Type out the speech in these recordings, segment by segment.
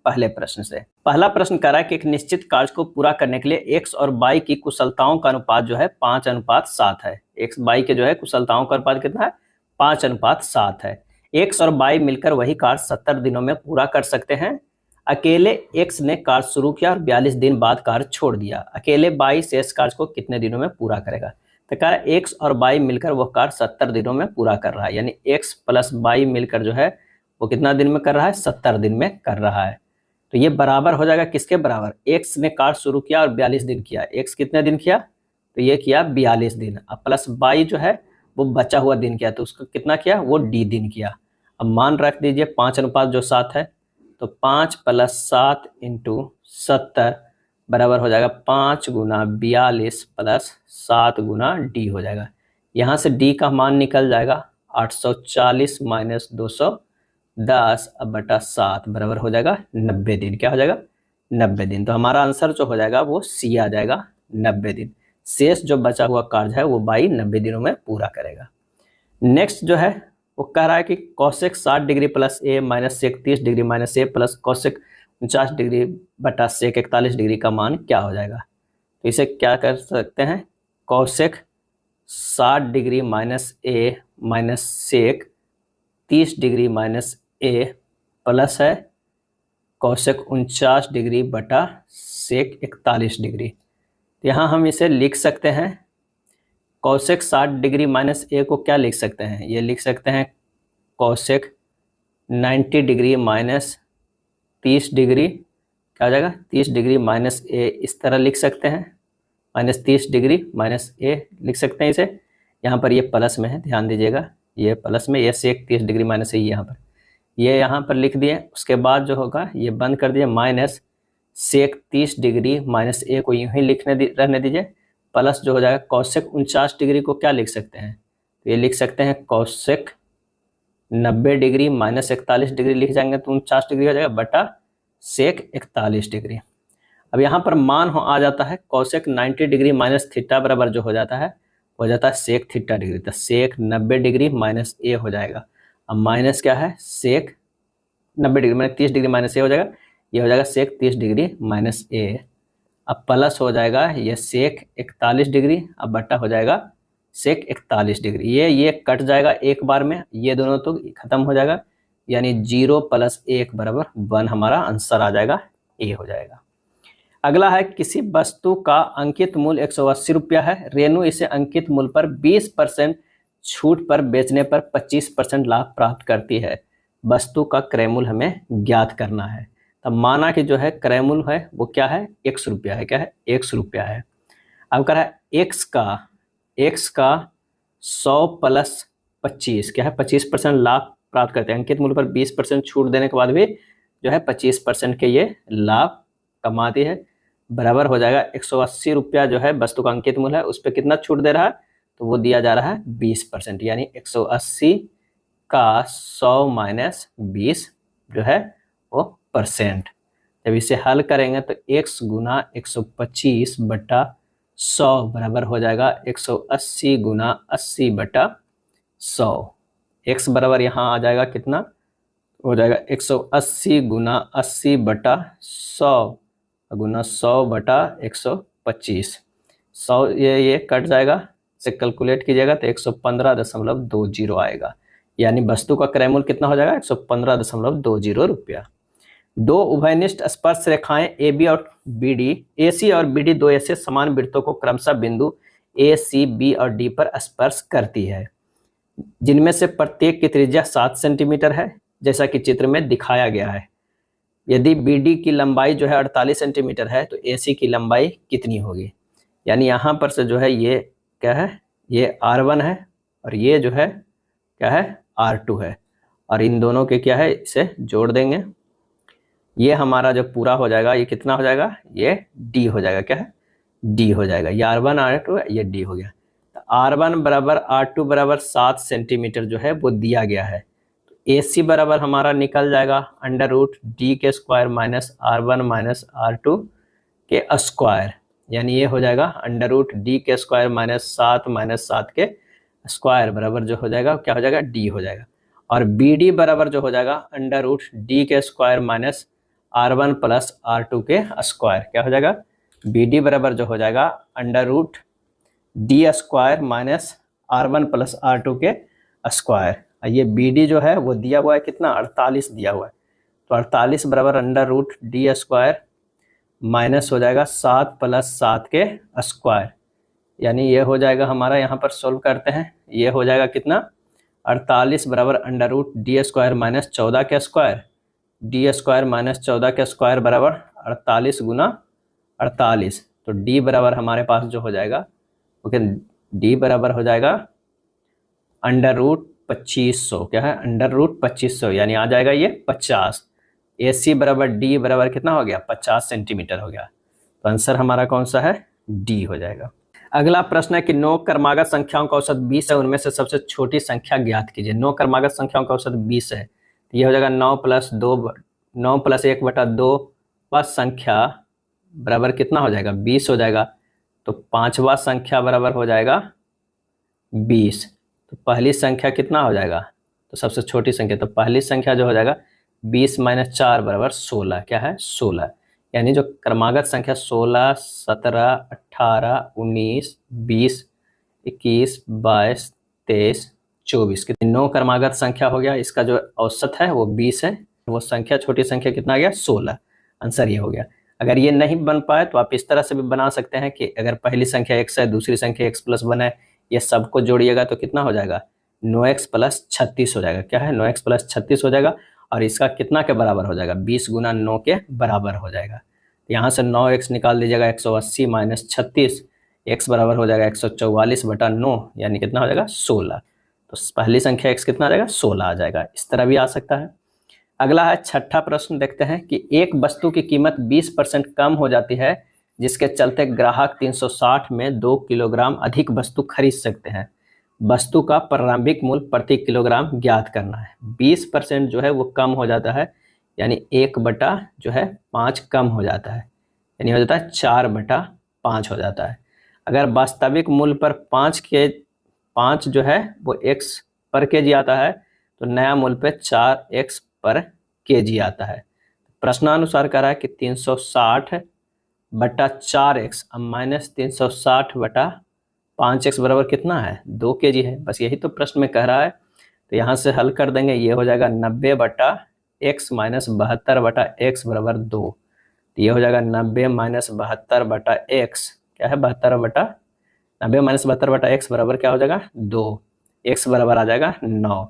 पहले प्रश्न से। पहला प्रश्न कह रहा है कि एक निश्चित कार्य को पूरा करने के लिए x और y की कुशलताओं का अनुपात जो है 5:7 है। x y के जो है कुशलताओं का अनुपात कितना है? 5:7 है। x और y मिलकर वही कार्य 70 दिनों में पूरा कर सकते हैं। अकेले x ने कार्य शुरू किया और 42 दिन बाद कार्य छोड़ दिया। अकेले y शेष कार्य को कितने दिनों में पूरा करेगा? तो कह रहा है x और y मिलकर वो कार्य 70 दिनों में पूरा कर रहा है, यानी x प्लस y मिलकर जो है वो कितना दिन में कर रहा है? 70 दिन में कर रहा है। तो ये बराबर हो जाएगा किसके बराबर? x ने कार्य शुरू किया और 42 दिन किया। x कितने दिन किया? तो ये किया 42 दिन। अब प्लस y जो है वो बचा हुआ दिन किया, तो उसका कितना किया? वो d दिन किया। अब मान रख दीजिए 5:7 है, तो 5 + 7 × 70 बराबर हो जाएगा 5 × 42 + 7 × d हो जाएगा। यहाँ से d का मान निकल जाएगा 840 - 210 बटा 7 बराबर हो जाएगा 90 दिन। क्या हो जाएगा? 90 दिन। तो हमारा आंसर जो हो जाएगा वो सी आ जाएगा, 90 दिन। शेष जो बचा हुआ कार्य है वो बाई 90 दिनों में पूरा करेगा। नेक्स्ट जो है वो कह रहा है कि cosec 60 degree plus a minus sec 30 degree minus a plus cosec 49 degree बटा सेक 41 डिग्री का मान क्या हो जाएगा? तो इसे क्या कर सकते हैं? Cosec 60 degree minus a minus sec 30 degree minus a plus है कोसेक 49 डिग्री बटा सेक 41 डिग्री। तो यहाँ हम इसे लिख सकते हैं कोसेक 60 डिग्री माइनस a को क्या लिख सकते हैं? ये लिख सकते हैं कोसेक 90 डिग्री माइनस 30 डिग्री, क्या हो जाएगा? 30 डिग्री माइनस a इस तरह लिख सकते हैं, माइनस 30 डिग्री माइनस a लिख सकते हैं इसे। यहाँ पर ये प्लस में है, ध्यान दीजिएगा, ये प्लस में, ये सेक 30 डिग्री माइनस a यहाँ पर लिख दिए। उसके बाद जो होगा ये बंद कर दिए, minus sec 30 degree minus a को यूँ ही रहने दीजिए, प्लस जो हो जाएगा कोसेक 49 डिग्री को क्या लिख सकते हैं? तो ये लिख सकते हैं कोसेक 90 डिग्री माइनस 41 डिग्री लिख जाएंगे तो 49 डिग्री हो जाएगा बटा सेक 41 डिग्री। अब यहाँ पर मान आ जाता है कोसेक 90 डिग्री माइनस थीटा बराबर जो हो जाता है सेक थीटा डिग्री। तो सेक 90 डिग्री माइनस a हो जाएगा। अब माइनस क्या है? सेक 90 degree minus 30 degree minus a हो जाएगा, ये हो जाएगा सेक 30 डिग्री माइनस a। अब प्लस हो जाएगा ये सेक 41 डिग्री, अब बटा हो जाएगा सेक 41 डिग्री। ये कट जाएगा एक बार में, ये दोनों तो खत्म हो जाएगा, यानी 0 + 1 बराबर 1 हमारा आंसर आ जाएगा, ए हो जाएगा। अगला है किसी वस्तु का अंकित मूल्य 180 रुपया है। रेणु इसे अंकित मूल्य पर 20% छूट पर बेचने पर 25% लाभ प्राप्त करती है। वस्तु का क्रय मूल्य हमें ज्ञात करना है। तब माना कि जो है क्रय मूल्य है वो क्या है? 100 रुपया है। क्या है? 100 रुपया है। अब कह रहा है x का 100 + 25 क्या है? 25% लाभ प्राप्त करते हैं। अंकित मूल्य पर 20% छूट देने के बाद भी जो है 25% के ये लाभ कमाती है, बराबर हो जाएगा 180 रुपया जो है वस्तु का अंकित मूल्य है, उस पर कितना छूट दे रहा है? तो वो दिया जा रहा है 20%, यानी 180 का 100 - 20 जो है वो %। जब इसे हल करेंगे तो x × 125 बटा 100 बराबर हो जाएगा 180 × 80 बटा 100। x बराबर यहाँ आ जाएगा कितना? हो जाएगा 180 × 80 बटा 100 गुना 100 बटा 125। 100 ये कट जाएगा, से कैलकुलेट कीजिएगा तो 115.20 आएगा, यानी वस्तु का क्रय मूल्य कितना हो जाएगा? 115.20 रुपया। दो उभयनिष्ठ स्पर्श रेखाएं AB और BD, AC और BD दो ऐसे समान वृत्तों को क्रमशः बिंदु A, C, B और D पर स्पर्श करती है, जिनमें से प्रत्येक की त्रिज्या 7 सेंटीमीटर है, जैसा कि चित्र में दिखाया गया है। यदि BD की लंबाई जो है 48 सेंटीमीटर है तो AC की लंबाई कितनी होगी? यानी यहाँ पर से जो है ये क्या है? ये R1 है और ये जो है क्या है? R2 है, और इन दोनों के क्या है? इसे जोड़ देंगे, ये हमारा जो पूरा हो जाएगा ये कितना हो जाएगा? ये D हो जाएगा। क्या है? D हो जाएगा। ये R1 R2 है, ये D हो गया। तो R1 बराबर R2 बराबर 7 सेंटीमीटर जो है वो दिया गया है। तो AC बराबर हमारा निकल जाएगा √D के square minus R1 minus R2 के स्क्वायर, यानी ये हो जाएगा √D के स्क्वायर माइनस 7 के स्क्वायर बराबर जो हो जाएगा क्या हो जाएगा? D हो जाएगा। और BD बराबर जो हो जाएगा √D के square minus R1 plus R2 के स्क्वायर। क्या हो जाएगा, BD बराबर जो हो जाएगा under root D square minus R1 plus R2 के स्क्वायर। ये BD जो है वो दिया हुआ है कितना, 48 दिया हुआ है, तो 48 बराबर under root D square minus हो जाएगा 7 प्लस 7 के स्क्वायर। यानी ये हो जाएगा हमारा, यहाँ पर सोल्व करते हैं, ये हो जाएगा कितना, 48 बराबर under root D square minus 14 के स्क्वायर, D स्क्वायर माइनस 14 के स्क्वायर बराबर 48 गुना 48। तो D बराबर हमारे पास जो हो जाएगा, ओके, D बराबर हो जाएगा अंडर रूट 2500। क्या है, अंडर रूट 2500, यानी आ जाएगा ये 50। AC बराबर D बराबर कितना हो गया, 50 सेंटीमीटर हो गया। तो आंसर हमारा कौन सा है, D हो जाएगा। अगला प्रश्न है कि 9 क्रमागत संख्याओं का औसत 20 है, उनमें से सबसे छोटी संख्या ज्ञात कीजिए। 9 क्रमागत संख्याओं का औसत 20 है, तो ये हो जाएगा 9 प्लस 1/2 वा संख्या बराबर कितना हो जाएगा, 20 हो जाएगा। तो 5वां संख्या बराबर हो जाएगा 20। तो पहली संख्या कितना हो जाएगा, तो सबसे छोटी संख्या, तो पहली संख्या जो हो जाएगा 20 माइनस 4 बराबर 16। क्या है, 16। यानी जो क्रमागत संख्या 16, 17, 18, 19, 20, 21, 22, 23, 24 कितनी 9 क्रमागत संख्या हो गया। इसका जो औसत है वो 20 है, वो संख्या छोटी संख्या कितना आ गया, 16। आंसर ये हो गया। अगर ये नहीं बन पाए तो आप इस तरह से भी बना सकते हैं कि अगर पहली संख्या x है, दूसरी संख्या x प्लस 1 है, ये सबको जोड़िएगा तो कितना हो जाएगा, 9x प्लस 36 हो जाएगा। क्या है, 9x प्लस 36 हो जाएगा, और इसका कितना के बराबर हो जाएगा, 20 गुना 9 के बराबर हो जाएगा। यहाँ से 9x निकाल दीजिएगा, 180 माइनस 36, x बराबर हो जाएगा 144/9, यानी कितना हो जाएगा, 16। तो पहली संख्या x कितना आ जाएगा, 16 आ जाएगा। इस तरह भी आ सकता है। अगला है छठा प्रश्न, देखते हैं कि एक वस्तु की कीमत 20% कम हो जाती है, जिसके चलते ग्राहक 360 में 2 किलोग्राम अधिक वस्तु खरीद सकते हैं। वस्तु का प्रारंभिक मूल्य प्रति किलोग्राम ज्ञात करना है। 20% जो है वो कम हो जाता है, यानी 1/5 कम हो जाता है, यानी हो जाता है 4/5 हो जाता है। अगर वास्तविक मूल्य पर 5 जो है वो x पर केजी आता है, तो नया मूल्य पे 4x पर केजी आता है। प्रश्नानुसार कह रहा है कि 360/4x अब माइनस 360/5x बराबर कितना है, 2 केजी है। बस यही तो प्रश्न में कह रहा है। तो यहाँ से हल कर देंगे, ये हो जाएगा 90/x माइनस 72/x बराबर 2। तो ये हो जाएगा 90 माइनस 72/x, क्या है, 90 माइनस 72/x बराबर क्या हो जाएगा, 2। x बराबर आ जाएगा 9।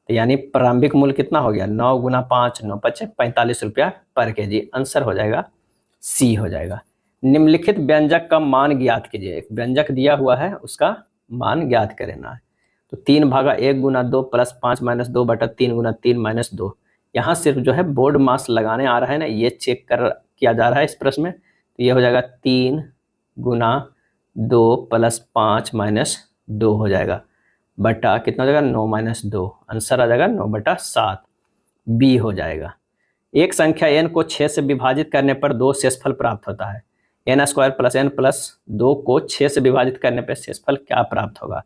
तो यानी प्रारंभिक मूल्य कितना हो गया, 9 गुना 5, 9 पचे 45 रुपया पर केजी। आंसर हो जाएगा सी हो जाएगा। निम्नलिखित व्यंजक का मान ज्ञात कीजिए। एक व्यंजक दिया हुआ है, उसका मान ज्ञात करना है। तो 3/1 गुना 2 प्लस 5 माइनस 2/3 गुना 3 माइनस 2। यहाँ सिर्फ जो है बोर्ड मास लगाने आ रहा है ना, ये चेक किया जा रहा है इस प्रश्न में। तो ये हो जाएगा 3 गुना 2 प्लस 5 माइनस 2 हो जाएगा, बटा कितना हो जाएगा, 9 माइनस 2। आंसर आ जाएगा 9/7, बी हो जाएगा। एक संख्या n को 6 से विभाजित करने पर 2 शेषफल प्राप्त होता है। n square plus n plus 2 को 6 से विभाजित करने पर शेषफल क्या प्राप्त होगा।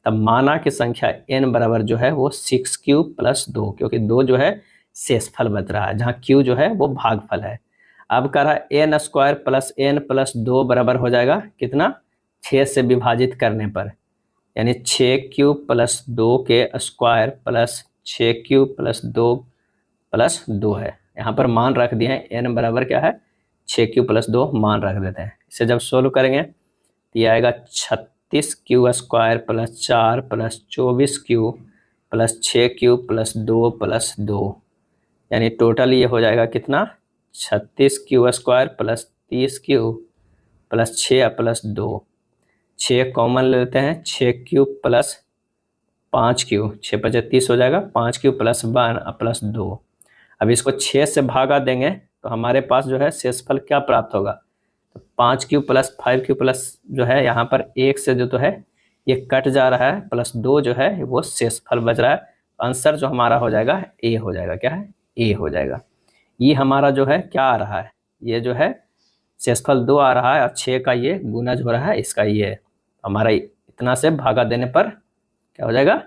तब माना कि संख्या n बराबर जो है वो 6q प्लस 2, क्योंकि 2 जो है शेषफल बच रहा है, जहाँ q जो है वो भागफल है। अब कह रहा है n square plus n plus 2 बराबर हो जाएगा कितना, 6 से विभाजित करने पर, यानी 6q प्लस 2 के square plus 6q plus 2 plus 2 है। यहाँ पर मान रख दिए हैं, n बराबर क्या है, 6q प्लस 2 मान रख देते हैं। इसे जब सोल्व करेंगे तो ये आएगा 36q square plus 4 plus 24q plus 6q plus 2 plus 2, यानी टोटल ये हो जाएगा कितना, 36q square plus 30q plus 6 plus 2। 6 common ले लेते हैं, 6q प्लस 5q, 6 पचे 30 हो जाएगा, 5q प्लस 1 प्लस 2। अब इसको 6 से भागा देंगे तो हमारे पास जो है शेषफल क्या प्राप्त होगा, तो 5q प्लस 5q प्लस जो है यहाँ पर 1 से जो तो है ये कट जा रहा है, प्लस 2 जो है वो शेषफल बच रहा है। आंसर जो हमारा हो जाएगा ए हो जाएगा। क्या है, ए हो जाएगा। ये हमारा जो है क्या आ रहा है, ये जो है शेषफल 2 आ रहा है, और 6 का ये गुणज हो रहा है, इसका ये हमारा इतना से भागा देने पर क्या हो जाएगा,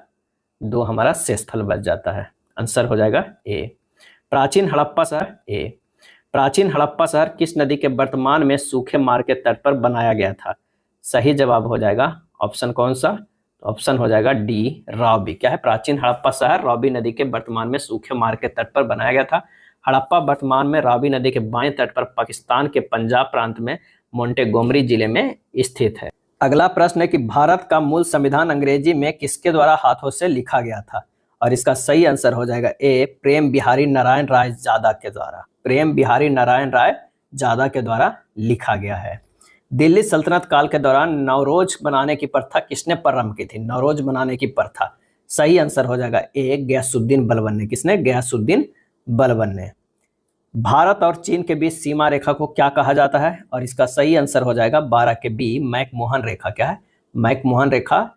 2 हमारा शेषफल बच जाता है। आंसर हो जाएगा ए। प्राचीन हड़प्पा शहर ए। प्राचीन हड़प्पा शहर किस नदी के वर्तमान में सूखे मार्ग के तट पर बनाया गया था? सही जवाब हो जाएगा ऑप्शन कौन सा? तो ऑप्शन हो जाएगा डी, रावी। क्या है? प्राचीन हड़प्पा शहर रावी नदी के वर्तमान में सूखे मार्ग के तट पर बनाया गया था। हड़प्पा वर्तमान में रावी नदी के बाएं तट पर पाकिस्तान के पंजाब प्रांत में मोंटेगोमरी जिले में स्थित है। अगला प्रश्न है कि भारत का मूल संविधान अंग्रेजी में किसके द्वारा हाथों से लिखा गया था? और इसका सही आंसर हो जाएगा ए, प्रेम बिहारी नारायण राय जादा के द्वारा। प्रेम बिहारी नारायण राय जादा के द्वारा लिखा गया है। दिल्ली सल्तनत काल के दौरान नवरोज बनाने की प्रथा किसने प्रारंभ की थी? नवरोज बनाने की प्रथा, सही आंसर हो जाएगा ए, गयासुद्दीन बलबन ने। किसने? गयासुद्दीन बलबन ने। भारत और चीन के बीच सीमा रेखा को क्या कहा जाता है? और इसका सही आंसर हो जाएगा 12 के बी, मैकमोहन रेखा। क्या है? मैकमोहन रेखा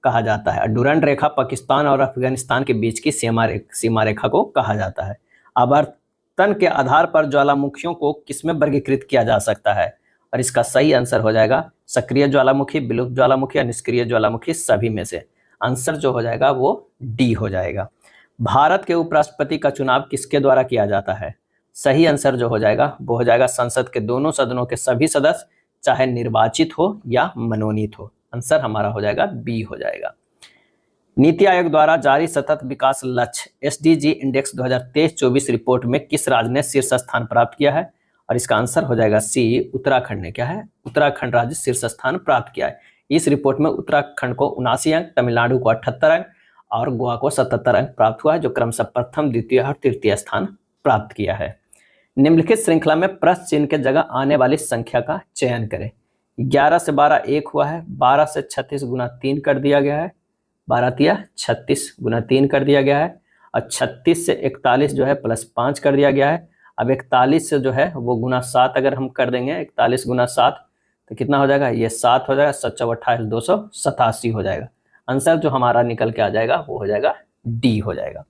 कहा जाता है। डुरंड रेखा पाकिस्तान और अफगानिस्तान के बीच की सीमा रेखा को कहा जाता है। आवर्तन के आधार पर ज्वालामुखियों को किसमें वर्गीकृत किया जा सकता है? और इसका सही आंसर हो जाएगा सक्रिय ज्वालामुखी, विलुप्त ज्वालामुखी या निष्क्रिय ज्वालामुखी, सभी में से। आंसर जो हो जाएगा वो डी हो जाएगा। भारत के उपराष्ट्रपति का चुनाव किसके द्वारा किया जाता है? सही आंसर जो हो जाएगा वो हो जाएगा संसद के दोनों सदनों के सभी सदस्य, चाहे निर्वाचित हो या मनोनीत हो। आंसर हमारा हो जाएगा बी हो जाएगा। नीति आयोग द्वारा जारी सतत विकास लक्ष्य एसडीजी इंडेक्स 2023-24 रिपोर्ट में किस राज्य ने शीर्ष स्थान प्राप्त किया है? और इसका आंसर हो जाएगा सी, उत्तराखंड ने। क्या है? उत्तराखंड राज्य शीर्ष स्थान प्राप्त किया है। इस रिपोर्ट में उत्तराखंड को 79 अंक, तमिलनाडु को 78 अंक और गोवा को 77 अंक प्राप्त हुआ है, जो क्रमशः प्रथम, द्वितीय और तृतीय स्थान प्राप्त किया है। निम्नलिखित श्रृंखला में प्रश्न चिन्ह के जगह आने वाली संख्या का चयन करें। 11 से 12 1 हुआ है, 12 से 36 गुना 3 कर दिया गया है, 12 तिया 36 गुना 3 कर दिया गया है, और 36 से 41 जो है प्लस 5 कर दिया गया है। अब 41 से जो है वो गुना 7 अगर हम कर देंगे, 41 गुना 7 तो कितना हो जाएगा? ये 7 हो जाएगा, 7 28 287 हो जाएगा। आंसर जो हमारा निकल के आ जाएगा वो हो जाएगा डी हो जाएगा।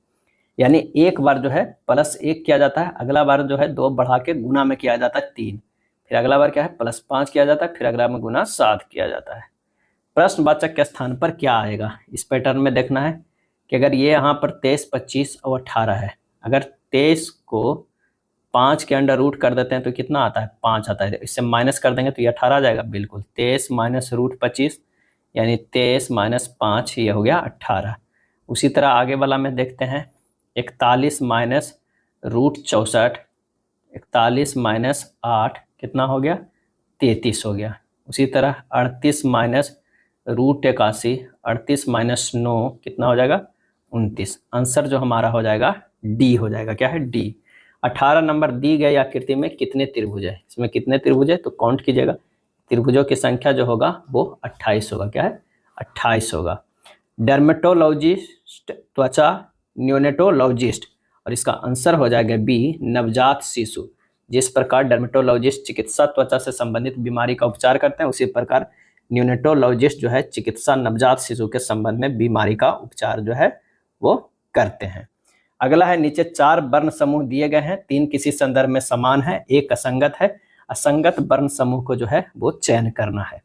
यानी एक बार जो है प्लस 1 किया जाता है, अगला बार जो है 2 बढ़ा के गुना में किया जाता है 3, फिर अगला बार क्या है प्लस 5 किया जाता है, फिर अगला में गुना 7 किया जाता है। प्रश्नवाचक के स्थान पर क्या आएगा? इस पैटर्न में देखना है कि अगर ये यहाँ पर 23, 25 और 18 है, अगर 23 को 5 के अंडर रूट कर देते हैं तो कितना आता है? 5 आता है। इससे माइनस कर देंगे तो ये 18 आ जाएगा। बिल्कुल, 23 माइनस रूट 25 यानी 23 माइनस 5, ये हो गया 18। उसी तरह आगे वाला में देखते हैं, 41 माइनस रूट 64, 41 माइनस 8 कितना हो गया? 33 हो गया। उसी तरह 38 माइनस रूट 81, 38 माइनस 9 कितना हो जाएगा? 29। आंसर जो हमारा हो जाएगा डी हो जाएगा। क्या है? डी। 18 नंबर दी गई आकृति में कितने त्रिभुज है? इसमें कितने त्रिभुज है तो काउंट कीजिएगा। त्रिभुजों की संख्या जो होगा वो 28 होगा। क्या है? 28 होगा। डर्मेटोलॉजिस्ट त्वचा न्यूनेटोलॉजिस्ट, और इसका आंसर हो जाएगा बी, नवजात शिशु। जिस प्रकार डर्मेटोलॉजिस्ट चिकित्सा त्वचा से संबंधित बीमारी का उपचार करते हैं, उसी प्रकार न्यूनेटोलॉजिस्ट जो है चिकित्सा नवजात शिशु के संबंध में बीमारी का उपचार जो है वो करते हैं। अगला है, नीचे 4 वर्ण समूह दिए गए हैं, 3 किसी संदर्भ में समान है, 1 असंगत है। असंगत वर्ण समूह को जो है वो चयन करना है।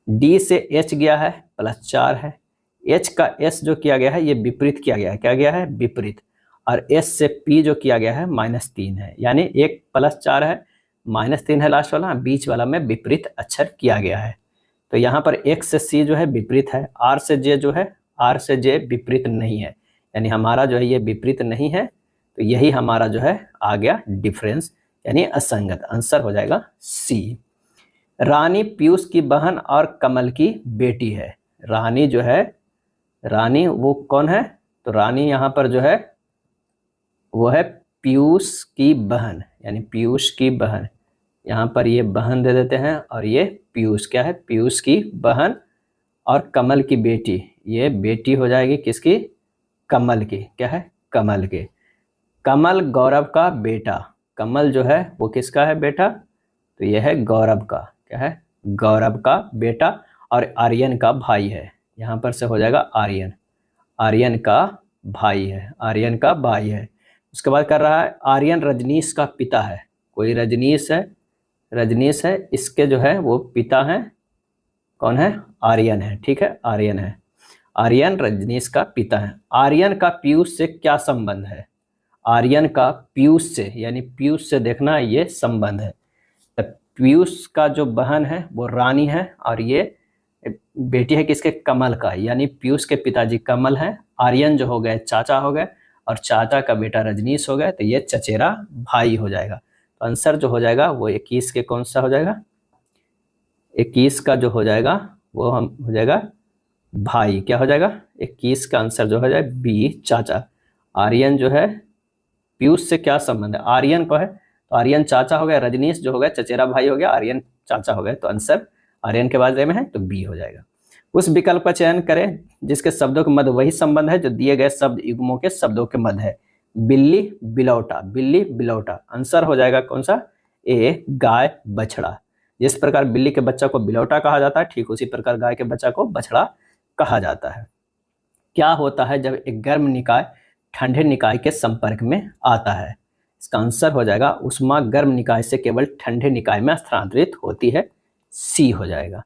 डी से एच गया है, +4 है। एच का एस जो किया गया है ये विपरीत किया गया है। क्या गया है? विपरीत। और एस से पी जो किया गया है -3 है, यानी एक +4 है, -3 है लास्ट वाला, बीच वाला में विपरीत अक्षर किया गया है। तो यहाँ पर एक्स से सी जो है विपरीत है, आर से जे जो है, आर से जे विपरीत नहीं है, यानी हमारा जो है ये विपरीत नहीं है। तो यही हमारा जो है आ गया डिफरेंस, यानी असंगत। आंसर हो जाएगा सी। रानी पीयूष की बहन और कमल की बेटी है। रानी जो है, रानी वो कौन है? तो रानी यहाँ पर जो है वो है पीयूष की बहन, यानी पीयूष की बहन। यहाँ पर ये बहन दे देते हैं और ये पीयूष। क्या है? पीयूष की बहन। और कमल की बेटी, ये बेटी हो जाएगी किसकी? कमल की। क्या है? कमल के। कमल गौरव का बेटा। कमल जो है वो किसका है बेटा? तो यह है गौरव का। क्या है? गौरव का बेटा। और आर्यन का भाई है। यहाँ पर से हो जाएगा आर्यन। आर्यन का भाई है। आर्यन का भाई है। उसके बाद कर रहा है, आर्यन रजनीश का पिता है। कोई रजनीश है, रजनीश है, इसके जो है वो पिता हैं। कौन है? आर्यन है। ठीक है, आर्यन है। आर्यन रजनीश का पिता है। आर्यन का पीयूष से क्या संबंध है? आर्यन का पीयूष से, यानी पीयूष से देखना ये संबंध है। तो पीयूष का जो बहन है वो रानी है और ये बेटी है किसके, कमल का, यानी पीयूष के पिताजी कमल हैं, आर्यन जो हो गए चाचा हो गए और चाचा का बेटा रजनीश हो गए, तो ये चचेरा भाई हो जाएगा। तो आंसर जो हो जाएगा वो 21 के कौन सा हो जाएगा, 21 का जो हो जाएगा वो हम हो जाएगा भाई, क्या हो जाएगा 21 का आंसर जो हो जाएगा बी चाचा। आर्यन जो है पीयूष से क्या संबंध है, आर्यन को है, तो आर्यन चाचा हो गया, रजनीश जो हो गया चचेरा भाई हो गया, आर्यन चाचा हो गए, तो आंसर आर्यन के बारे में है तो बी हो जाएगा। उस विकल्प का चयन करें जिसके शब्दों के मध्य वही संबंध है जो दिए गए शब्द युग्मों के शब्दों के मध्य है। बिल्ली बिलौटा, बिल्ली बिलौटा, आंसर हो जाएगा कौन सा, ए गाय बछड़ा। जिस प्रकार बिल्ली के बच्चा को बिलौटा कहा जाता है, ठीक उसी प्रकार गाय के बच्चा को बछड़ा कहा जाता है। क्या होता है जब एक गर्म निकाय ठंडे निकाय के संपर्क में आता है, इसका आंसर हो जाएगा उष्मा गर्म निकाय से केवल ठंडे निकाय में स्थानांतरित होती है, सी हो जाएगा।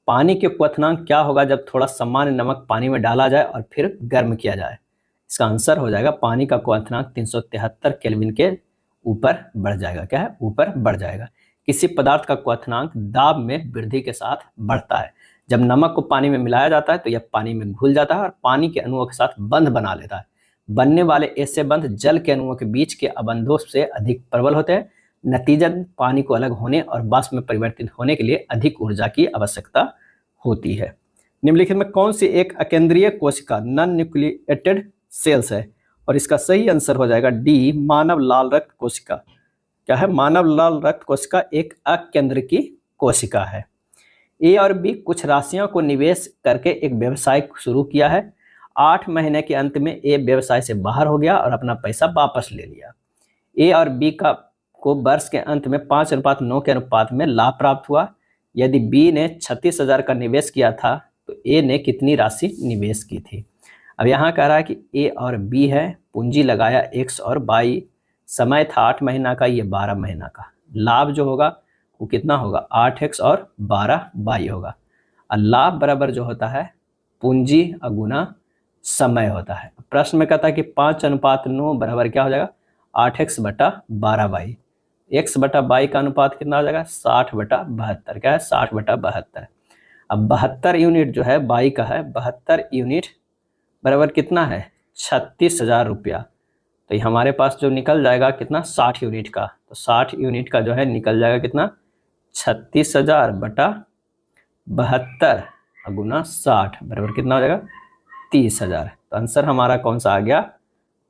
पानी के क्वथनांक क्या होगा जब थोड़ा सामान्य नमक पानी में डाला जाए और फिर गर्म किया जाए, इसका आंसर हो जाएगा पानी का क्वथनांक 373 केल्विन के ऊपर बढ़ जाएगा, क्या है ऊपर बढ़ जाएगा। किसी पदार्थ का क्वथनांक दाब में वृद्धि के साथ बढ़ता है, जब नमक को पानी में मिलाया जाता है तो यह पानी में घुल जाता है और पानी के अणुओं के साथ बंध बना लेता है। बनने वाले ऐसे बंध जल के अणुओं के बीच के अबंधों से अधिक प्रबल होते हैं, नतीजतन पानी को अलग होने और वाष्प में परिवर्तित होने के लिए अधिक ऊर्जा की आवश्यकता होती है। निम्नलिखित में कौन सी एक अकेंद्रीय कोशिका नॉन न्यूक्लिएटेड सेल्स है, और इसका सही आंसर हो जाएगा डी मानव लाल रक्त कोशिका। क्या है, मानव लाल रक्त कोशिका एक अकेंद्र की कोशिका है। ए और बी कुछ राशियों को निवेश करके एक व्यवसाय शुरू किया है। 8 महीने के अंत में ए व्यवसाय से बाहर हो गया और अपना पैसा वापस ले लिया। ए और बी को वर्ष के अंत में 5:9 के अनुपात में लाभ प्राप्त हुआ। यदि बी ने 36,000 का निवेश किया था तो ए ने कितनी राशि निवेश की थी। अब यहाँ कह रहा है कि ए और बी है, पूंजी लगाया x और y, समय था 8 महीना का, ये 12 महीना का, लाभ जो होगा वो कितना होगा 8x और 12y होगा। और लाभ बराबर जो होता है पूंजी गुना समय होता है। प्रश्न में कहता है कि 5:9 बराबर क्या हो जाएगा 8x बटा 12y, x बटा y का अनुपात कितना हो जाएगा 60/72, क्या है 60/72। अब 72 यूनिट जो है y का है, 72 यूनिट बराबर कितना है 36,000 रुपया, तो ये हमारे पास जो निकल जाएगा कितना 60 यूनिट का, तो 60 यूनिट का जो है निकल जाएगा कितना 36,000 बटा 72 गुना 60 बराबर कितना हो जाएगा 30,000। तो आंसर हमारा कौन सा आ गया,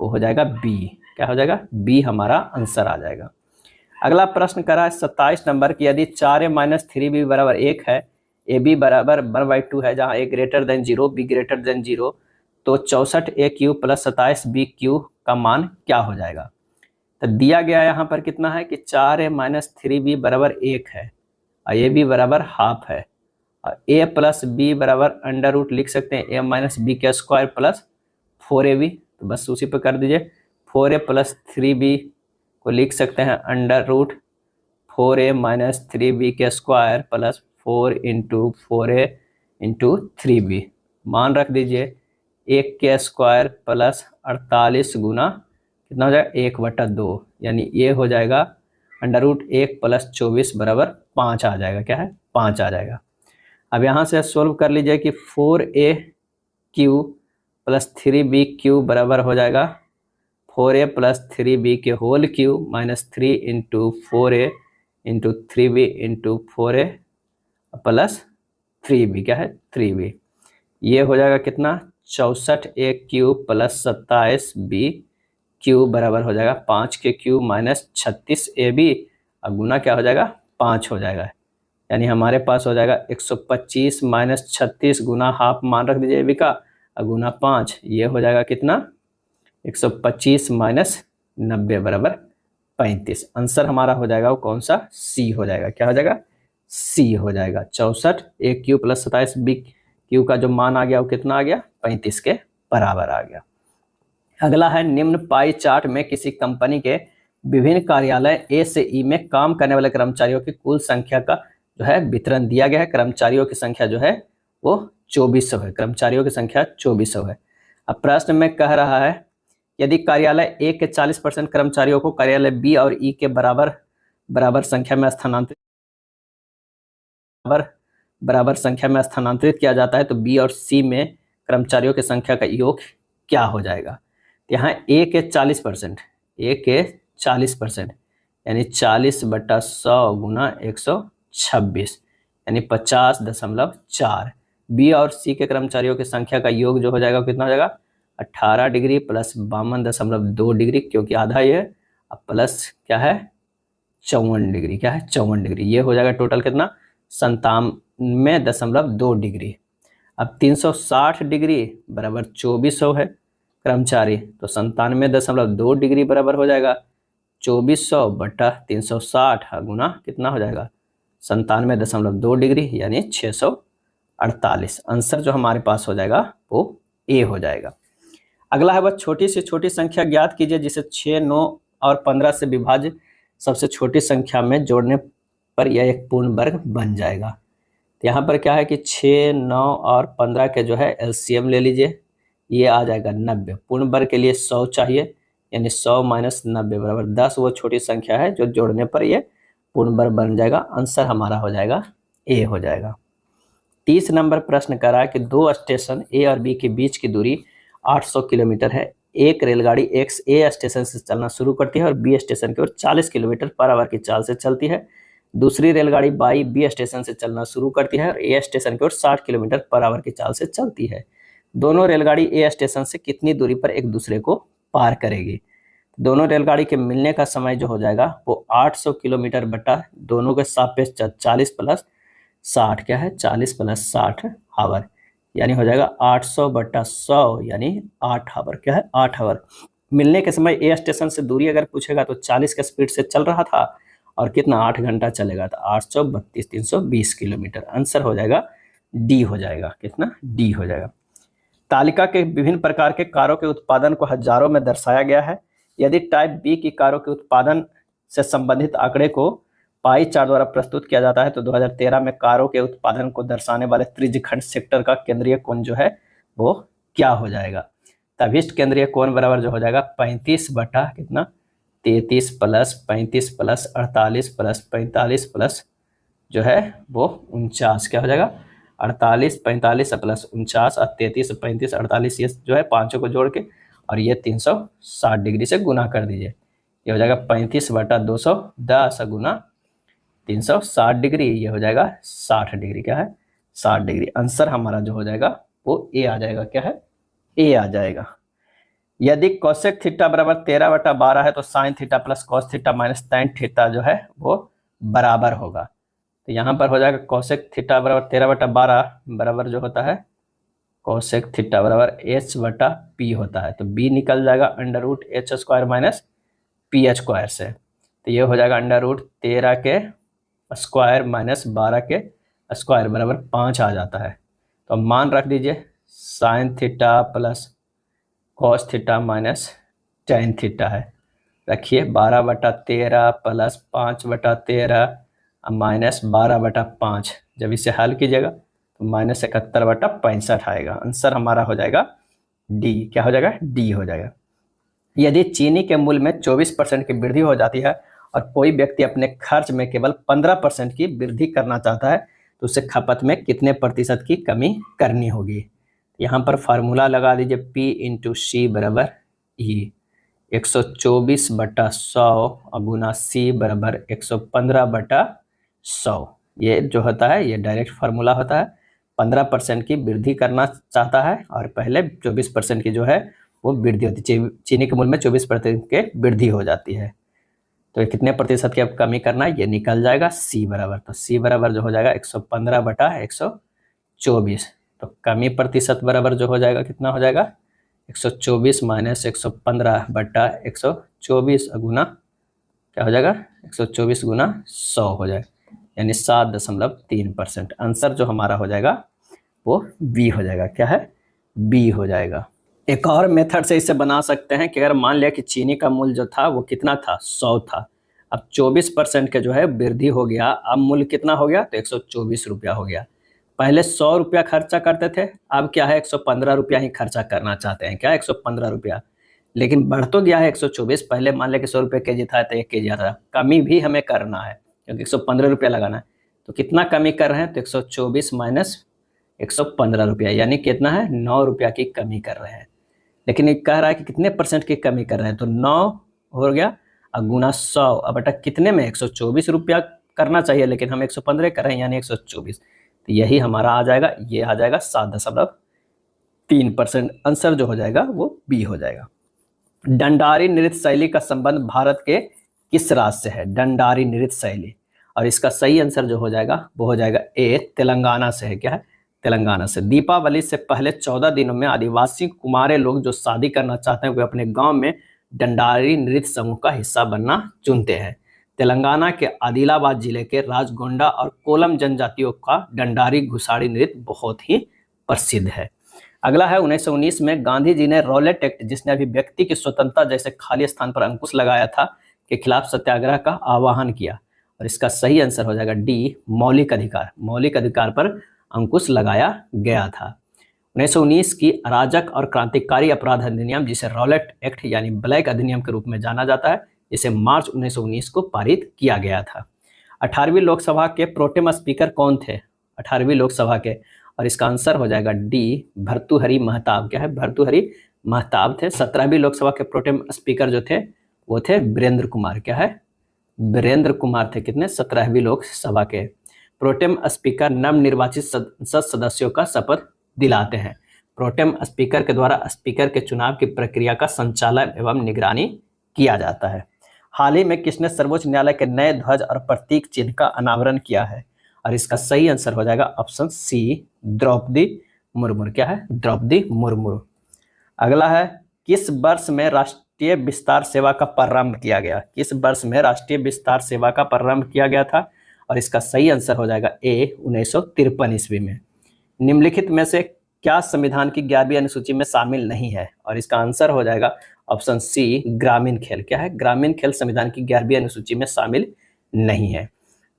वो हो जाएगा बी, क्या हो जाएगा बी हमारा आंसर आ जाएगा। अगला प्रश्न करा है 27 नंबर की, यदि 4a-3b बराबर 1 है, ab बराबर 1/2 है, जहाँ a greater than 0 b greater than 0, तो 64a³ प्लस 27b³ का मान क्या हो जाएगा। तो दिया गया यहाँ पर कितना है कि 4a-3b बराबर 1 है और ab बराबर हाफ है, और a प्लस बी बराबर अंडर रूट लिख सकते हैं a माइनस बी का स्क्वायर प्लस 4ab, तो बस उसी पर कर दीजिए। 4a प्लस 3b को लिख सकते हैं under root 4a minus 3b के square plus 4 into 4a into 3b, मान रख दीजिए 1 के स्क्वायर प्लस 48 गुना कितना हो जाएगा 1/2, यानी ये हो जाएगा अंडर रूट 1 प्लस 24 बराबर 5 आ जाएगा, क्या है 5 आ जाएगा। अब यहाँ से सोल्व कर लीजिए कि 4a³ प्लस 3b³ बराबर हो जाएगा 4a प्लस 3b के whole cube minus 3 into 4a into 3b into 4a plus 3b, क्या है 3b, ये हो जाएगा कितना 64a³ प्लस 27b³ बराबर हो जाएगा 5 के क्यूब माइनस 36ab और गुना क्या हो जाएगा 5 हो जाएगा, यानी हमारे पास हो जाएगा 125 माइनस 36 गुना हाफ मान रख दीजिए ab का और गुना 5, ये हो जाएगा कितना 125 माइनस 90 बराबर 35। आंसर हमारा हो जाएगा वो कौन सा सी हो जाएगा, क्या हो जाएगा सी हो जाएगा। 64a³ प्लस 27b³ का जो मान आ गया वो कितना आ गया 35 के बराबर आ गया। अगला है निम्न पाई चार्ट में किसी कंपनी के विभिन्न कार्यालय ए से ई में काम करने वाले कर्मचारियों की कुल संख्या का जो है वितरण दिया गया है। कर्मचारियों की संख्या जो है वो 2400 है, कर्मचारियों की संख्या 2400 है। अब प्रश्न में कह रहा है यदि कार्यालय ए के 40% कर्मचारियों को कार्यालय बी और ई के बराबर संख्या में स्थानांतरित किया जाता है तो बी और सी में कर्मचारियों की संख्या का योग क्या हो जाएगा। यहाँ ए के 40% यानी 40/100 गुना 126 यानी 50.4। बी और सी के कर्मचारियों की संख्या का योग जो हो जाएगा कितना हो जाएगा 18 डिग्री प्लस 52.2 डिग्री, क्योंकि आधा ये अब प्लस क्या है 54 डिग्री, क्या है 54 डिग्री। ये हो जाएगा टोटल कितना 97.2 डिग्री। अब 360 डिग्री बराबर 2400 है कर्मचारी, तो 97.2 डिग्री बराबर हो जाएगा 2400/360 गुना कितना हो जाएगा 97.2 डिग्री यानी 648। आंसर जो हमारे पास हो जाएगा वो ए हो जाएगा। अगला है वह छोटी से छोटी संख्या ज्ञात कीजिए जिसे 6, 9 और 15 से विभाज्य सबसे छोटी संख्या में जोड़ने पर यह एक पूर्ण वर्ग बन जाएगा। तो यहाँ पर क्या है कि 6, 9 और 15 के जो है एलसीएम ले लीजिए, ये आ जाएगा 90। पूर्ण वर्ग के लिए 100 चाहिए, यानी 100 - 90 बराबर 10 वो छोटी संख्या है जो जोड़ने पर ये पूर्ण वर्ग बन जाएगा। आंसर हमारा हो जाएगा ए हो जाएगा। 30 नंबर प्रश्न कर रहा है कि दो स्टेशन ए और बी के बीच की दूरी 800 किलोमीटर है। एक रेलगाड़ी एक्स ए स्टेशन से चलना शुरू करती है और बी स्टेशन की ओर 40 किलोमीटर पर आवर की चाल से चलती है। दूसरी रेलगाड़ी बाई बी स्टेशन से चलना शुरू करती है और ए स्टेशन की ओर 60 किलोमीटर पर आवर की चाल से चलती है। दोनों रेलगाड़ी ए स्टेशन से कितनी दूरी पर एक दूसरे को पार करेगी। दोनों रेलगाड़ी के मिलने का समय जो हो जाएगा वो 800 किलोमीटर बटा दोनों के सापेक्ष 40 + 60 क्या है 40 + 60 आवर, यानी हो जाएगा 800/100 यानी 8 आवर, क्या है 8 आवर। मिलने के समय ए स्टेशन से दूरी अगर पूछेगा तो 40 के स्पीड से चल रहा था और कितना 8 घंटा चलेगा, तो 832 320 किलोमीटर। आंसर हो जाएगा डी हो जाएगा, कितना डी हो जाएगा। तालिका के विभिन्न प्रकार के कारों के उत्पादन को हजारों में दर्शाया गया है। यदि टाइप बी की कारों के उत्पादन से संबंधित आंकड़े को पाई चार्ट द्वारा प्रस्तुत किया जाता है तो 2013 में कारों के उत्पादन को दर्शाने वाले त्रिज्यखंड सेक्टर का केंद्रीय कोण जो है वो क्या हो जाएगा। तभिष्ट केंद्रीय कोण बराबर जो हो जाएगा 35 बटा कितना 33 + 35 + 48 + 45 प्लस जो है वो 49, क्या हो जाएगा 48 45 + 49 और 33 35 48, ये जो है पांचों को जोड़ के और ये 360 डिग्री से गुना कर दीजिए। ये हो जाएगा 35/210 गुना 360 डिग्री, ये हो जाएगा 60 डिग्री, क्या है 60 डिग्री। आंसर हमारा जो हो जाएगा वो ए आ जाएगा, क्या है ए आ जाएगा। यदि कोसेक थीटा बराबर 13/12 है तो sine theta plus cos theta minus tan theta जो है वो बराबर होगा। तो यहाँ पर हो जाएगा कोसेक थीटा बराबर 13/12 बराबर जो होता है कोसेक थीटा बराबर h/p होता है, तो b निकल जाएगा √h² माइनस p² से। तो ये हो जाएगा √13 के स्क्वायर माइनस 12 के स्क्वायर बराबर 5 आ जाता है। तो मान रख दीजिए sine theta plus cos theta minus tan theta है। रखिए 12/13 प्लस 5/13 माइनस 12/5, जब इसे हल कीजिएगा तो -71/65 आएगा। आंसर हमारा हो जाएगा डी, क्या हो जाएगा डी हो जाएगा। यदि चीनी के मूल्य में 24% की वृद्धि हो जाती है और कोई व्यक्ति अपने खर्च में केवल 15% की वृद्धि करना चाहता है तो उसे खपत में कितने प्रतिशत की कमी करनी होगी। यहाँ पर फार्मूला लगा दीजिए P × C बराबर E, 124/100 गुना C बराबर 115/100। ये जो होता है ये डायरेक्ट फार्मूला होता है। 15% की वृद्धि करना चाहता है और पहले 24% की जो है वो वृद्धि होती है। चीनी के मूल्य में 24% के वृद्धि हो जाती है, तो कितने प्रतिशत की अब कमी करना है ये निकल जाएगा C बराबर। तो C बराबर जो हो जाएगा 115/124। तो कमी प्रतिशत बराबर जो हो जाएगा कितना हो जाएगा 124 - 115/124 गुना क्या हो जाएगा 124 गुना 100 हो जाएगा, यानी 7.3%। आंसर जो हमारा हो जाएगा वो बी हो जाएगा, क्या है बी हो जाएगा। एक और मेथड से इसे बना सकते हैं कि अगर मान लिया कि चीनी का मूल्य जो था वो कितना था 100 था, अब 24% के जो है वृद्धि हो गया, अब मूल्य कितना हो गया तो 124 रुपया हो गया। पहले 100 रुपया खर्चा करते थे, अब क्या है 115 रुपया ही खर्चा करना चाहते हैं, क्या 115 रुपया। लेकिन बढ़ तो गया है 124। पहले मान लें कि 100 रुपये के जी था तो 1 के जी आता, कमी भी हमें करना है क्योंकि 115 रुपया लगाना है। तो कितना कमी कर रहे हैं, तो 124 माइनस 115 रुपया, यानी कितना है, 9 रुपया की कमी कर रहे हैं। लेकिन ये कह रहा है कि कितने परसेंट की कमी कर रहे हैं, तो 9 हो गया और गुना 100 अब बटा कितने में, 124 रुपया करना चाहिए लेकिन हम 115 कर रहे हैं यानी 124। तो यही हमारा आ जाएगा, ये आ जाएगा 7.3%। आंसर जो हो जाएगा वो बी हो जाएगा। डंडारी नृत्य शैली का संबंध भारत के किस राज्य से है, डंडारी नृत्य शैली, और इसका सही आंसर जो हो जाएगा वो हो जाएगा ए, तेलंगाना से है। क्या है, तेलंगाना से। दीपावली से पहले 14 दिनों में आदिवासी कुमारे लोग जो शादी करना चाहते हैं वे अपने गांव में डंडारी नृत्य समूह का हिस्सा बनना चुनते हैं। तेलंगाना के आदिलाबाद जिले के राजगोंडा और कोलम जनजातियों का डंडारी घुसाड़ी नृत्य बहुत ही प्रसिद्ध है। अगला है 1919 में गांधी जी ने रॉलेट एक्ट, जिसने अभिव्यक्ति की स्वतंत्रता जैसे खाली स्थान पर अंकुश लगाया था, के खिलाफ सत्याग्रह का आह्वान किया, और इसका सही आंसर हो जाएगा डी, मौलिक अधिकार। मौलिक अधिकार पर अंकुश लगाया गया था। 1919 की अराजक और क्रांतिकारी अपराध अधिनियम, जिसे रॉलेट एक्ट यानी ब्लैक अधिनियम के रूप में जाना जाता है, इसे मार्च 1919 को पारित किया गया था। 18वीं लोकसभा के प्रोटेम स्पीकर कौन थे, 18वीं लोकसभा के, और इसका आंसर हो जाएगा डी, भर्तृहरि महताब। क्या है, भर्तृहरि महताब थे। 17वीं लोकसभा के प्रोटेम स्पीकर जो थे वो थे वीरेंद्र कुमार। क्या है, वीरेंद्र कुमार थे कितने, 17वीं लोकसभा के। प्रोटेम स्पीकर नवनिर्वाचित संसद सदस्यों का शपथ दिलाते हैं। प्रोटेम स्पीकर के द्वारा स्पीकर के चुनाव की प्रक्रिया का संचालन एवं निगरानी किया जाता है। हाल ही में किसने सर्वोच्च न्यायालय के नए ध्वज और प्रतीक चिन्ह का अनावरण किया है, और इसका सही आंसर हो जाएगा ऑप्शन सी, द्रौपदी मुर्मू। क्या है, द्रौपदी मुर्मू। अगला है, किस वर्ष में राष्ट्रीय विस्तार सेवा का प्रारंभ किया गया, किस वर्ष में राष्ट्रीय विस्तार सेवा का प्रारंभ किया गया था, और इसका सही आंसर हो जाएगा ए, 1953 ईस्वी में। निम्नलिखित में से क्या संविधान की 11वीं अनुसूची में शामिल नहीं है, और इसका आंसर हो जाएगा ऑप्शन सी, ग्रामीण खेल। क्या है, ग्रामीण खेल संविधान की 11वीं अनुसूची में शामिल नहीं है।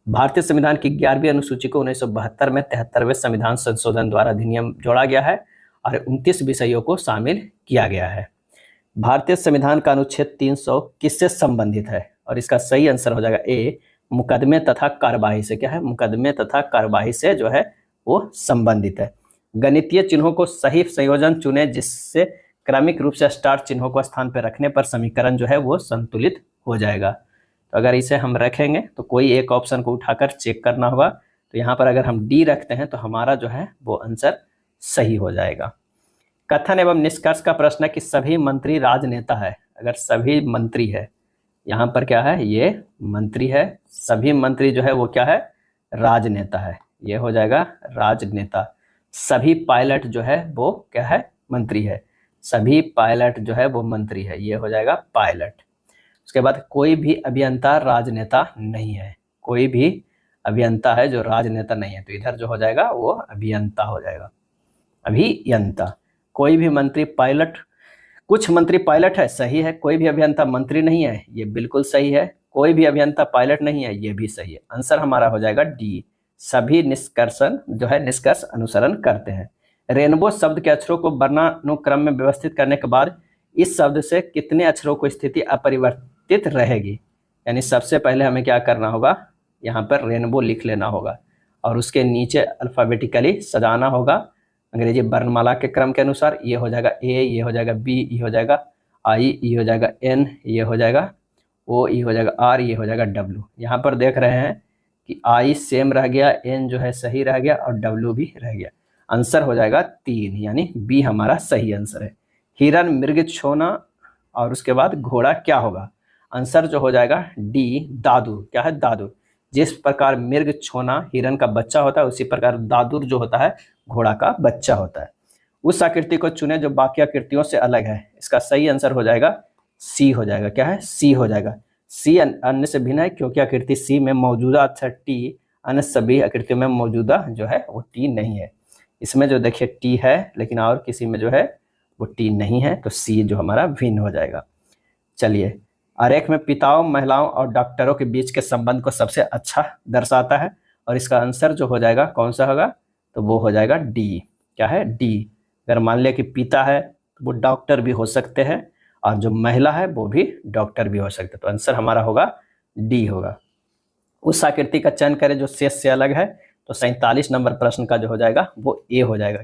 भारतीय संविधान की 11वीं अनुसूची को 1972 में 73वें संविधान संशोधन द्वारा अधिनियम जोड़ा गया है और 29 विषयों को शामिल किया गया है। भारतीय संविधान का अनुच्छेद 300 किससे संबंधित है, और इसका सही आंसर हो जाएगा ए, मुकदमे तथा कार्यवाही से। क्या है, मुकदमे तथा कार्यवाही से जो है वो संबंधित है। गणितीय चिन्हों को सही संयोजन चुने जिससे क्रमिक रूप से स्टार चिन्हों को स्थान पर रखने पर समीकरण जो है वो संतुलित हो जाएगा। तो अगर इसे हम रखेंगे तो कोई एक ऑप्शन को उठाकर चेक करना होगा। तो यहाँ पर अगर हम डी रखते हैं तो हमारा जो है वो आंसर सही हो जाएगा। कथन एवं निष्कर्ष का प्रश्न है कि सभी मंत्री राजनेता है। अगर सभी मंत्री है, यहाँ पर क्या है, ये मंत्री है, सभी मंत्री जो है वो क्या है, राजनेता है, ये हो जाएगा राजनेता। सभी पायलट जो है वो क्या है, मंत्री है, सभी पायलट जो है वो मंत्री है, ये हो जाएगा पायलट। उसके बाद कोई भी अभियंता राजनेता नहीं है, कोई भी अभियंता है जो राजनेता नहीं है, तो इधर जो हो जाएगा वो अभियंता हो जाएगा, अभियंता। कोई भी मंत्री पायलट, कुछ मंत्री पायलट है, सही है। कोई भी अभियंता मंत्री नहीं है, ये बिल्कुल सही है। कोई भी अभियंता पायलट नहीं है, ये भी सही है। आंसर हमारा हो जाएगा डी, सभी निष्कर्षण जो है निष्कर्ष अनुसरण करते हैं। रेनबो शब्द के अक्षरों को वर्णानुक्रम में व्यवस्थित करने के बाद इस शब्द से कितने अक्षरों को स्थिति अपरिवर्तित रहेगी, यानी सबसे पहले हमें क्या करना होगा, यहाँ पर रेनबो लिख लेना होगा और उसके नीचे अल्फाबेटिकली सजाना होगा अंग्रेजी वर्णमाला के क्रम के अनुसार। ये हो जाएगा ए, ये हो जाएगा बी, ये हो जाएगा आई, ये हो जाएगा एन, ये हो जाएगा ओ, ये हो जाएगा आर, ये हो जाएगा डब्ल्यू। यहाँ पर देख रहे हैं कि आई सेम रह गया, एन जो है सही रह गया और डब्ल्यू भी रह गया। आंसर हो जाएगा 3, यानी बी हमारा सही आंसर है। हिरन, मृग, छोना और उसके बाद घोड़ा क्या होगा, आंसर जो हो जाएगा डी, दादुर। क्या है, दादुर। जिस प्रकार मृग, छोना हिरन का बच्चा होता है, उसी प्रकार दादुर जो होता है घोड़ा का बच्चा होता है। उस आकृति को चुने जो बाकी आकृतियों से अलग है, इसका सही आंसर हो जाएगा सी हो जाएगा। क्या है, सी हो जाएगा। सी अन्य से भिन्न है क्योंकि आकृति सी में मौजूदा अक्षर टी अन्य सभी आकृतियों में मौजूदा जो है वो टी नहीं है। इसमें जो देखिए टी है लेकिन और किसी में जो है वो टी नहीं है, तो सी जो हमारा भिन्न हो जाएगा। चलिए, आरेख में पिताओं, महिलाओं और डॉक्टरों के बीच के संबंध को सबसे अच्छा दर्शाता है और इसका आंसर जो हो जाएगा कौन सा होगा, तो वो हो जाएगा डी। क्या है, डी। अगर मान लिया कि पिता है तो वो डॉक्टर भी हो सकते हैं और जो महिला है वो भी डॉक्टर भी हो सकते हैं। तो आंसर हमारा होगा डी होगा। उस आकृति का चयन करें जो शेष से अलग है। तो 47 नंबर प्रश्न का जो हो जाएगा वो ए हो जाएगा।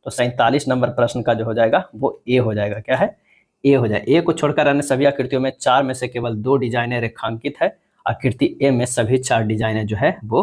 तो 47 नंबर प्रश्न का जो हो जाएगा वो ए हो जाएगा। क्या है? ए हो जाए। ए को छोड़कर अन्य सभी आकृतियों में 4 में से केवल 2 डिजाइनें रेखांकित है। आकृति ए में सभी 4 डिजाइनें जो है वो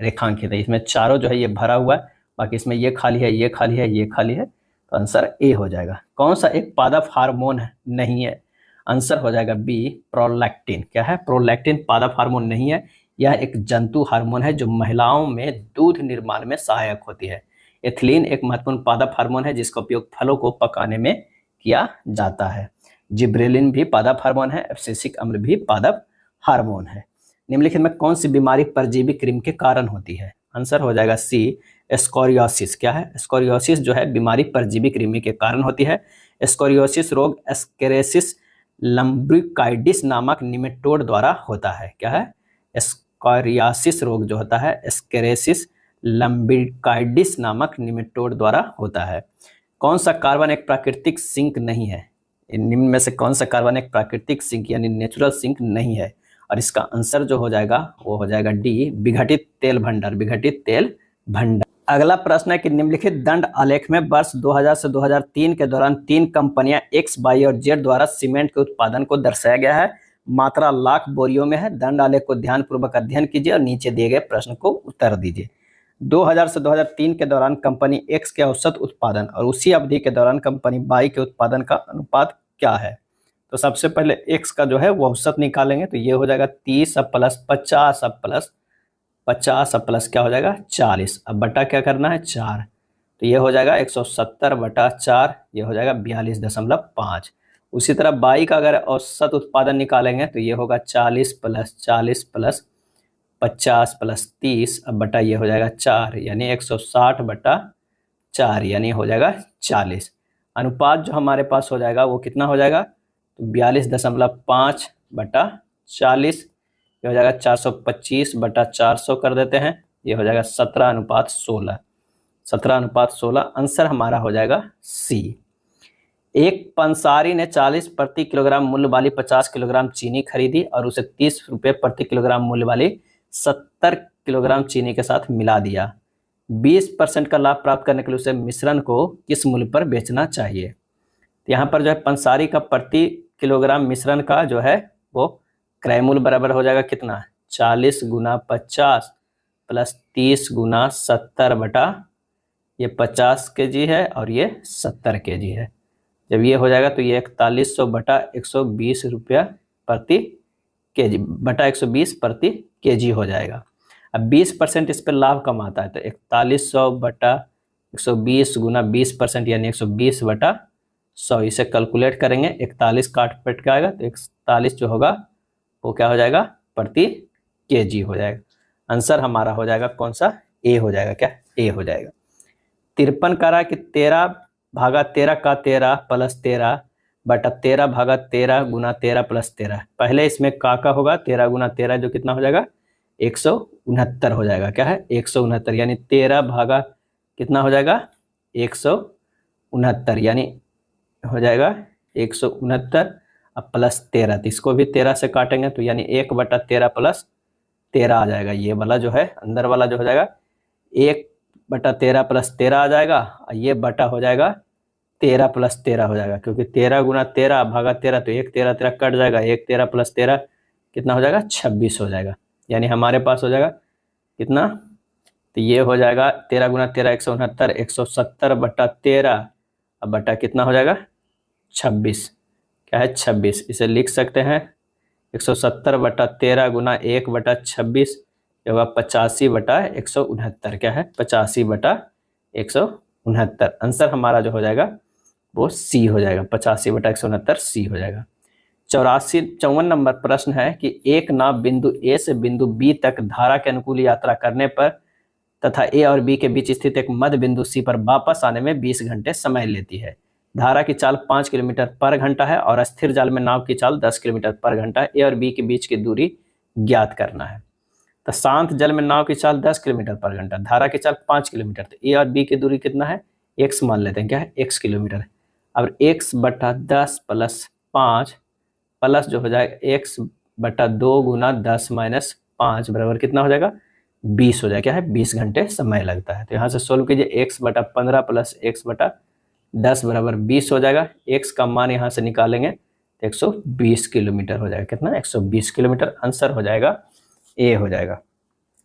रेखांकित है। इसमें चारों जो है ये भरा हुआ है, बाकी इसमें ये खाली है, ये खाली है, ये खाली है। तो आंसर ए हो जाएगा। कौन सा एक पादप हार्मोन नहीं है? आंसर हो जाएगा बी, प्रोलैक्टिन। क्या है? प्रोलैक्टिन पादप हार्मोन नहीं है। यह एक जंतु हार्मोन है जो महिलाओं में दूध निर्माण में सहायक होती है। एथिलीन एक महत्वपूर्ण पादप हार्मोन है जिसका उपयोग फलों को पकाने में किया जाता है। जिब्रेलिन भी पादप हार्मोन है। एब्सिसिक अम्ल भी पादप हार्मोन है। निम्नलिखित में कौन सी बीमारी परजीवी कृमि के कारण होती है? आंसर हो जाएगा सी, स्कोरियोसिस। क्या है? स्कोरियोसिस जो है बीमारी परजीवी कृमि के कारण होती है। स्कोरियोसिस रोग एस्केरेसिस लम्ब्रिकाइडिस नामक निमेटोड द्वारा होता है। क्या है? स्कोरियासिस रोग जो होता है एस्केरेसिस लम्ब्रिकाइडिस नामक निमेटोड द्वारा होता है। कौन सा कार्बन एक प्राकृतिक सिंक नहीं है? निम्न में से कौन सा कार्बन एक प्राकृतिक सिंक यानी नेचुरल सिंक नहीं है? और इसका आंसर जो हो जाएगा वो हो जाएगा डी, विघटित तेल भंडार। विघटित तेल भंडार। अगला प्रश्न है कि निम्नलिखित दंड आलेख में वर्ष 2000 से 2003 के दौरान 3 कंपनियां एक्स, वाई और जेड द्वारा सीमेंट के उत्पादन को दर्शाया गया है। मात्रा लाख बोरियों में है। दंड आलेख को ध्यानपूर्वक अध्ययन कीजिए और नीचे दिए गए प्रश्न को उत्तर दीजिए। 2000 से 2003 के दौरान कंपनी एक्स के औसत उत्पादन और उसी अवधि के दौरान कंपनी वाई के उत्पादन का अनुपात क्या है? तो सबसे पहले एक्स का जो है वो औसत निकालेंगे। तो ये हो जाएगा 30 अब प्लस 50 अब प्लस 50 अब प्लस क्या हो जाएगा 40। अब बटा क्या करना है 4। तो ये हो जाएगा 170 बटा 4, ये हो जाएगा 42.5। उसी तरह वाई का अगर औसत उत्पादन निकालेंगे तो ये होगा 40 प्लस 40 प्लस 50 प्लस 30 अब बटा ये हो जाएगा 4, यानी 160 बटा 4 यानी हो जाएगा 40। अनुपात जो हमारे पास हो जाएगा वो कितना हो जाएगा? तो 42.5 बटा 40, ये हो जाएगा 425 बटा 400 कर देते हैं। ये हो जाएगा 17:16। 17:16 आंसर हमारा हो जाएगा सी। एक पंसारी ने 40 प्रति किलोग्राम मूल्य वाली 50 किलोग्राम चीनी खरीदी और उसे 30 रुपये प्रति किलोग्राम मूल्य वाली 70 किलोग्राम चीनी के साथ मिला दिया। 20% का लाभ प्राप्त करने के लिए उसे मिश्रण को किस मूल्य पर बेचना चाहिए? यहाँ पर जो है पंसारी का प्रति किलोग्राम मिश्रण का जो है वो क्रय मूल्य बराबर हो जाएगा कितना? 40 गुना 50 प्लस 30 गुना 70 बटा ये 50 kg है और ये 70 kg है। जब ये हो जाएगा तो ये 4100 बटा 120 रुपया प्रति केजी बटा 120 प्रति केजी हो जाएगा। अब 20% इस पर लाभ कम आता है तो 4100 बटा 120 गुना 20% यानी 120 बटा 100। इसे कैलकुलेट करेंगे 41 काट पट के आएगा तो 41 जो होगा वो क्या हो जाएगा प्रति केजी हो जाएगा। आंसर हमारा हो जाएगा कौन सा? ए हो जाएगा। क्या? ए हो जाएगा। 53 कह रहा है कि 13 भागा 13 का 13 प्लस 13 बटा 13 भागा 13 गुना 13 प्लस 13। पहले इसमें का होगा 13 गुना 13 जो कितना हो जाएगा 169 हो जाएगा। क्या है? 169 यानी 13 भागा कितना हो जाएगा 169 यानी हो जाएगा 169 अब प्लस 13। तो इसको भी 13 से काटेंगे तो यानी 1 बटा 13 प्लस 13 आ जाएगा। ये वाला जो है अंदर वाला जो हो जाएगा 1 बटा 13 प्लस 13 आ जाएगा और ये बटा हो जाएगा 13 प्लस 13 हो जाएगा, क्योंकि 13 गुना 13 भागा 13 तो 1 13 13 कट जाएगा। 1 13 प्लस 13 कितना हो जाएगा 26 हो जाएगा। यानी हमारे पास हो जाएगा कितना? तो ये हो जाएगा 13 गुना 13 169 170 बटा 13 अब बटा कितना हो जाएगा 26। क्या है 26। इसे लिख सकते हैं 170 बटा 13 गुना 1 बटा 26 ये होगा 85 बटा 169। क्या है 85 बटा 169। आंसर हमारा जो हो जाएगा वो सी हो जाएगा। 85 बटा 169 सी हो जाएगा। 54 नंबर प्रश्न है कि एक नाव बिंदु ए से बिंदु बी तक धारा के अनुकूल यात्रा करने पर तथा ए और बी के बीच स्थित एक मध्य बिंदु सी पर वापस आने में 20 घंटे समय लेती है। धारा की चाल 5 किलोमीटर पर घंटा है और स्थिर जाल में नाव की चाल 10 किलोमीटर पर घंटा है। ए और बी के बीच की दूरी ज्ञात करना है। तो शांत जल में नाव की चाल 10 किलोमीटर पर घंटा, धारा की चाल 5 किलोमीटर। तो ए और बी की दूरी कितना है? एक्स मान लेते हैं। क्या है? X kilometre. अब x बटा 10 प्लस 5 प्लस जो हो जाएगा x बटा 2 गुना 10 माइनस 5 बराबर कितना हो जाएगा 20 हो जाएगा। क्या है 20 घंटे समय लगता है। तो यहाँ से सोल्व कीजिए, x बटा 15 प्लस x बटा 10 बराबर 20 हो जाएगा। x का मान यहाँ से निकालेंगे तो 120 किलोमीटर हो जाएगा। कितना 120 किलोमीटर। आंसर हो जाएगा ए हो जाएगा।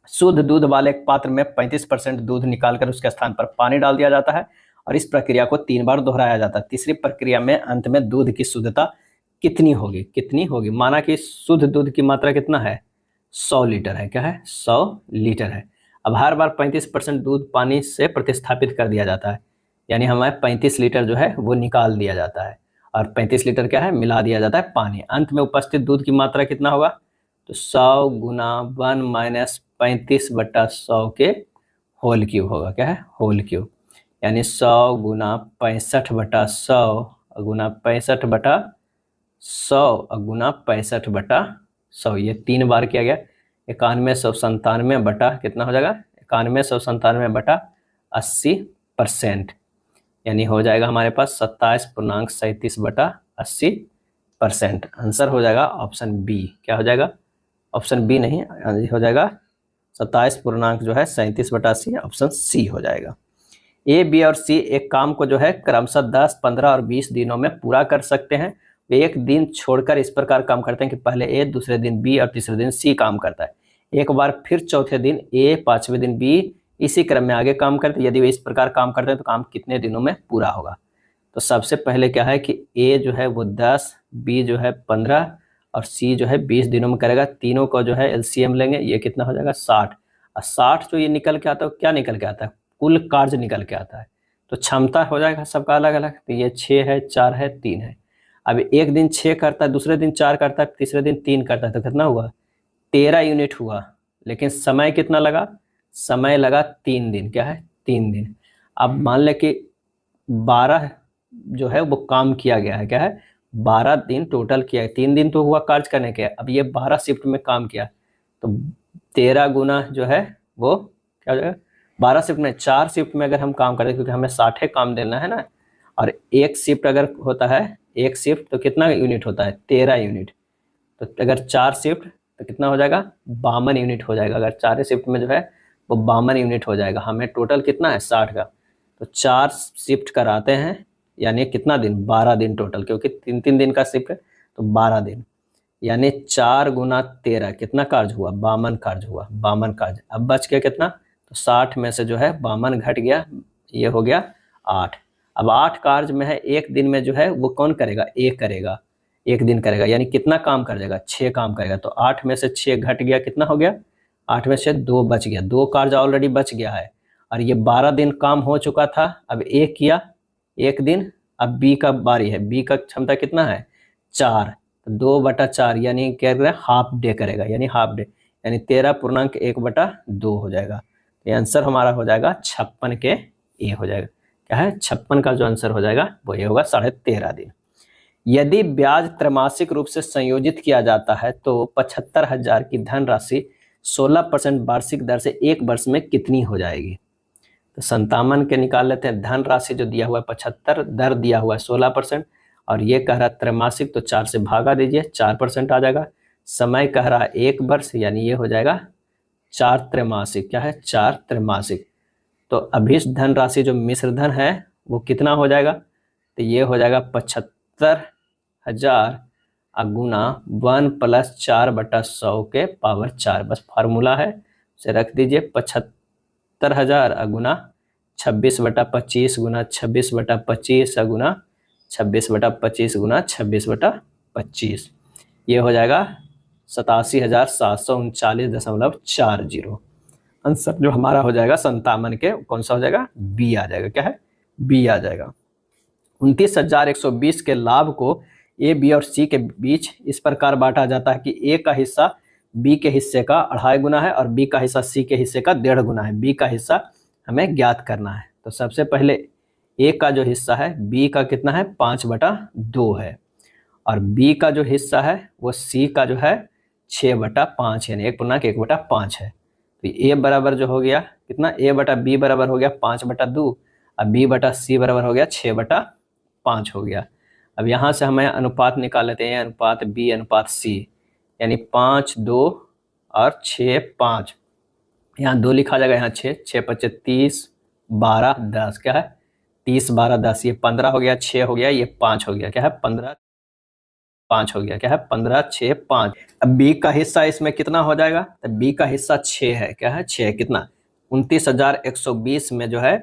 शुद्ध दूध वाले एक पात्र में 35% दूध निकालकर उसके स्थान पर पानी डाल दिया जाता है और इस प्रक्रिया को 3 बार दोहराया जाता है। तीसरी प्रक्रिया में अंत में दूध की शुद्धता कितनी होगी। माना कि शुद्ध दूध की मात्रा कितना है 100 लीटर है। क्या है 100 लीटर है। अब हर बार 35% दूध पानी से प्रतिस्थापित कर दिया जाता है, यानी हमें 35 लीटर जो है वो निकाल दिया जाता है और 35 लीटर क्या है मिला दिया जाता है पानी। अंत में उपस्थित दूध की मात्रा कितना होगा, तो 100 गुना 1 माइनस 35 बटा 100 के होल क्यूब होगा। क्या है होल क्यूब, यानी 100 गुना 65 बटा 100 गुना 65 बटा 100 गुना 65 बटा 100, ये 3 बार किया गया। 9197 बटा कितना हो जाएगा 9197 बटा 80%, यानी हो जाएगा हमारे पास 27.37 बटा 80%। आंसर हो जाएगा ऑप्शन बी। क्या हो जाएगा ऑप्शन बी नहीं हो जाएगा 27.37 बटा 80, ऑप्शन सी हो जाएगा। ए, बी और सी एक काम को जो है क्रमशः 10, 15 और 20 दिनों में पूरा कर सकते हैं। वे एक दिन छोड़कर इस प्रकार काम करते हैं कि पहले ए, दूसरे दिन बी और तीसरे दिन सी काम करता है। एक बार फिर चौथे दिन ए, पांचवें दिन बी, इसी क्रम में आगे काम करते हैं। यदि वे इस प्रकार काम करते हैं तो काम कितने दिनों में पूरा होगा। तो सबसे पहले क्या है कि ए जो है वो 10, बी जो है 15 और सी जो है 20 दिनों में करेगा। तीनों को जो है एलसीएम लेंगे, ये कितना हो जाएगा 60। और 60 जो ये निकल के आता है क्या निकल के आता है, कुल कार्य निकल के आता है। तो क्षमता हो जाएगा सबका अलग अलग। तो ये 6 है, 4 है, 3 है। अब एक दिन 6 करता है, दूसरे दिन 4 करता है, तीसरे दिन 3 करता है, तो कितना हुआ 13 यूनिट हुआ। लेकिन समय कितना लगा, समय लगा 3 दिन। क्या है 3 दिन। अब मान लें कि 12 जो है वो काम किया गया है। क्या है 12 दिन टोटल किया है। 3 दिन तो हुआ कार्य करने के, अब ये 12 शिफ्ट में काम किया तो 13 गुना जो है वो क्या हो जाएगा 12 शिफ्ट में। 4 शिफ्ट में अगर हम काम करें, क्योंकि हमें 60 काम देना है ना, और एक शिफ्ट अगर होता है एक शिफ्ट तो कितना यूनिट होता है 13 यूनिट। तो अगर 4 शिफ्ट तो कितना हो जाएगा 52 यूनिट हो जाएगा। अगर 4 शिफ्ट में जो है वो 52 यूनिट हो जाएगा। हमें टोटल कितना है 60 का, तो 4 शिफ्ट कराते हैं, यानी कितना दिन 12 दिन टोटल, क्योंकि 3-3 दिन का शिफ्ट है तो 12 दिन, यानी 4 गुना 13 कितना कार्य हुआ 52 कार्य हुआ 52 कार्य। अब बच गया कितना, तो 60 में से जो है 52 घट गया, ये हो गया 8। अब 8 कार्य में है, एक दिन में जो है वो कौन करेगा एक करेगा, एक दिन करेगा, यानी कितना काम कर जाएगा 6 काम करेगा। तो 8 में से 6 घट गया, कितना हो गया 8 में से 2 बच गया, 2 कार्य ऑलरेडी बच गया है। और ये 12 दिन काम हो चुका था, अब एक किया एक दिन। अब बी का बारी है, बी का क्षमता कितना है 4, तो 2/4 यानी क्या करेगा हाफ डे करेगा, यानी हाफ डे, यानी 13.1/2 हो जाएगा। ये आंसर हमारा हो जाएगा 56 के ए हो जाएगा। क्या है 56 का जो आंसर हो जाएगा वो ये होगा 13.5 दिन। यदि ब्याज त्रैमासिक रूप से संयोजित किया जाता है तो 75,000 की धनराशि 16% वार्षिक दर से एक वर्ष में कितनी हो जाएगी। तो 57 के निकाल लेते हैं। धनराशि जो दिया हुआ है 75, दर दिया हुआ है 16%, और ये कह रहा है त्रैमासिक, तो 4 से भागा दीजिए 4% आ जाएगा। समय कह रहा है 1 वर्ष, यानी ये हो जाएगा 4 त्रैमासिक। क्या है 4 त्रैमासिक। तो अभिष्ट धनराशि जो मिश्र धन है वो कितना हो जाएगा, तो ये हो जाएगा 75,000 गुना 1 + 4/100 के पावर 4। बस फार्मूला है उसे रख दीजिए। 75,000 गुना 26/25 गुना 26/25 गुना 26/25 गुना 26/25, ये हो जाएगा 87,739.40। आंसर जो हमारा हो जाएगा 57 के कौन सा हो जाएगा बी आ जाएगा। क्या है बी आ जाएगा। 29,120 के लाभ को ए, बी और सी के बीच इस प्रकार बांटा जाता है कि ए का हिस्सा बी के हिस्से का 2.5 गुना है और बी का हिस्सा सी के हिस्से का 1.5 गुना है। बी का हिस्सा हमें ज्ञात करना है। तो सबसे पहले ए का जो हिस्सा है बी का कितना है 5/2 है, और बी का जो हिस्सा है वो सी का जो है 6/5 यानी 1/1/5 है। तो ए बराबर जो हो गया कितना, ए बटा बी बराबर हो गया 5/2 और बी बटा सी बराबर हो गया 6/5। 5 हो गया। अब यहाँ से हमें अनुपात निकाल लेते हैं, अनुपात बी अनुपात सी, यानी 5 2 और 6 5। यहाँ 2 लिखा जाएगा, यहाँ 6 6 5 30 12 10, क्या है 30 12 10, ये 15 हो गया, 6 हो गया, ये 5 हो गया, क्या है 15 5 हो गया, क्या है 15 6 5। अब बी का हिस्सा इसमें कितना हो जाएगा, तो बी का हिस्सा 6 है, क्या है 6, कितना 29,120 में जो है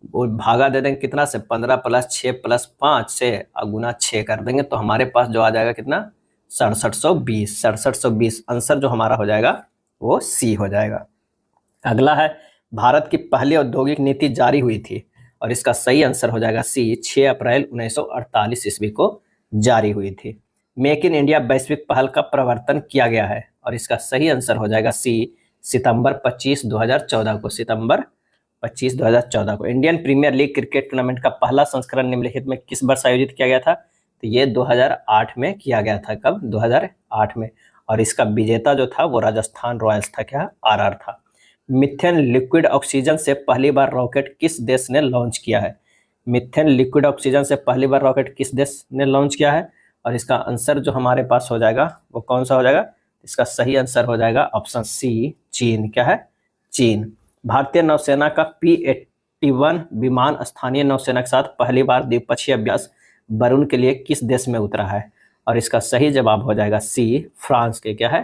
वो भागा दे देंगे कितना से, 15 + 6 + 5 से, और गुना 6 कर देंगे तो हमारे पास जो आ जाएगा कितना 6720। 6720 आंसर जो हमारा हो जाएगा वो सी हो जाएगा। अगला है, भारत की पहली औद्योगिक नीति जारी हुई थी, और इसका सही आंसर हो जाएगा सी, 6 अप्रैल 1948 ईस्वी को जारी हुई थी। मेक इन इंडिया वैश्विक पहल का प्रवर्तन किया गया है, और इसका सही आंसर हो जाएगा सी, सितंबर 25 2014 को, सितंबर 25 2014 को। Indian premier league cricket tournament का पहला संस्करण निम्नलिखित में किस वर्ष आयोजित किया गया था, तो ये 2008 में किया गया था। कब, 2008 में। और इसका विजेता जो था वो राजस्थान रॉयल्स था, क्या आरआर था। मिथेन लिक्विड ऑक्सीजन से पहली बार रॉकेट किस देश ने लॉन्च किया है, मिथेन लिक्विड ऑक्सीजन से पहली बार रॉकेट किस देश ने लॉन्च किया है, और इसका आंसर जो हमारे पास हो जाएगा वो कौन सा हो जाएगा, इसका सही आंसर हो जाएगा ऑप्शन सी, चीन, क्या है चीन। भारतीय नौसेना का P-81 विमान स्थानीय नौसेना के साथ पहली बार द्विपक्षीय अभ्यास वरुण के लिए किस देश में उतरा है, और इसका सही जवाब हो जाएगा सी, फ्रांस के, क्या है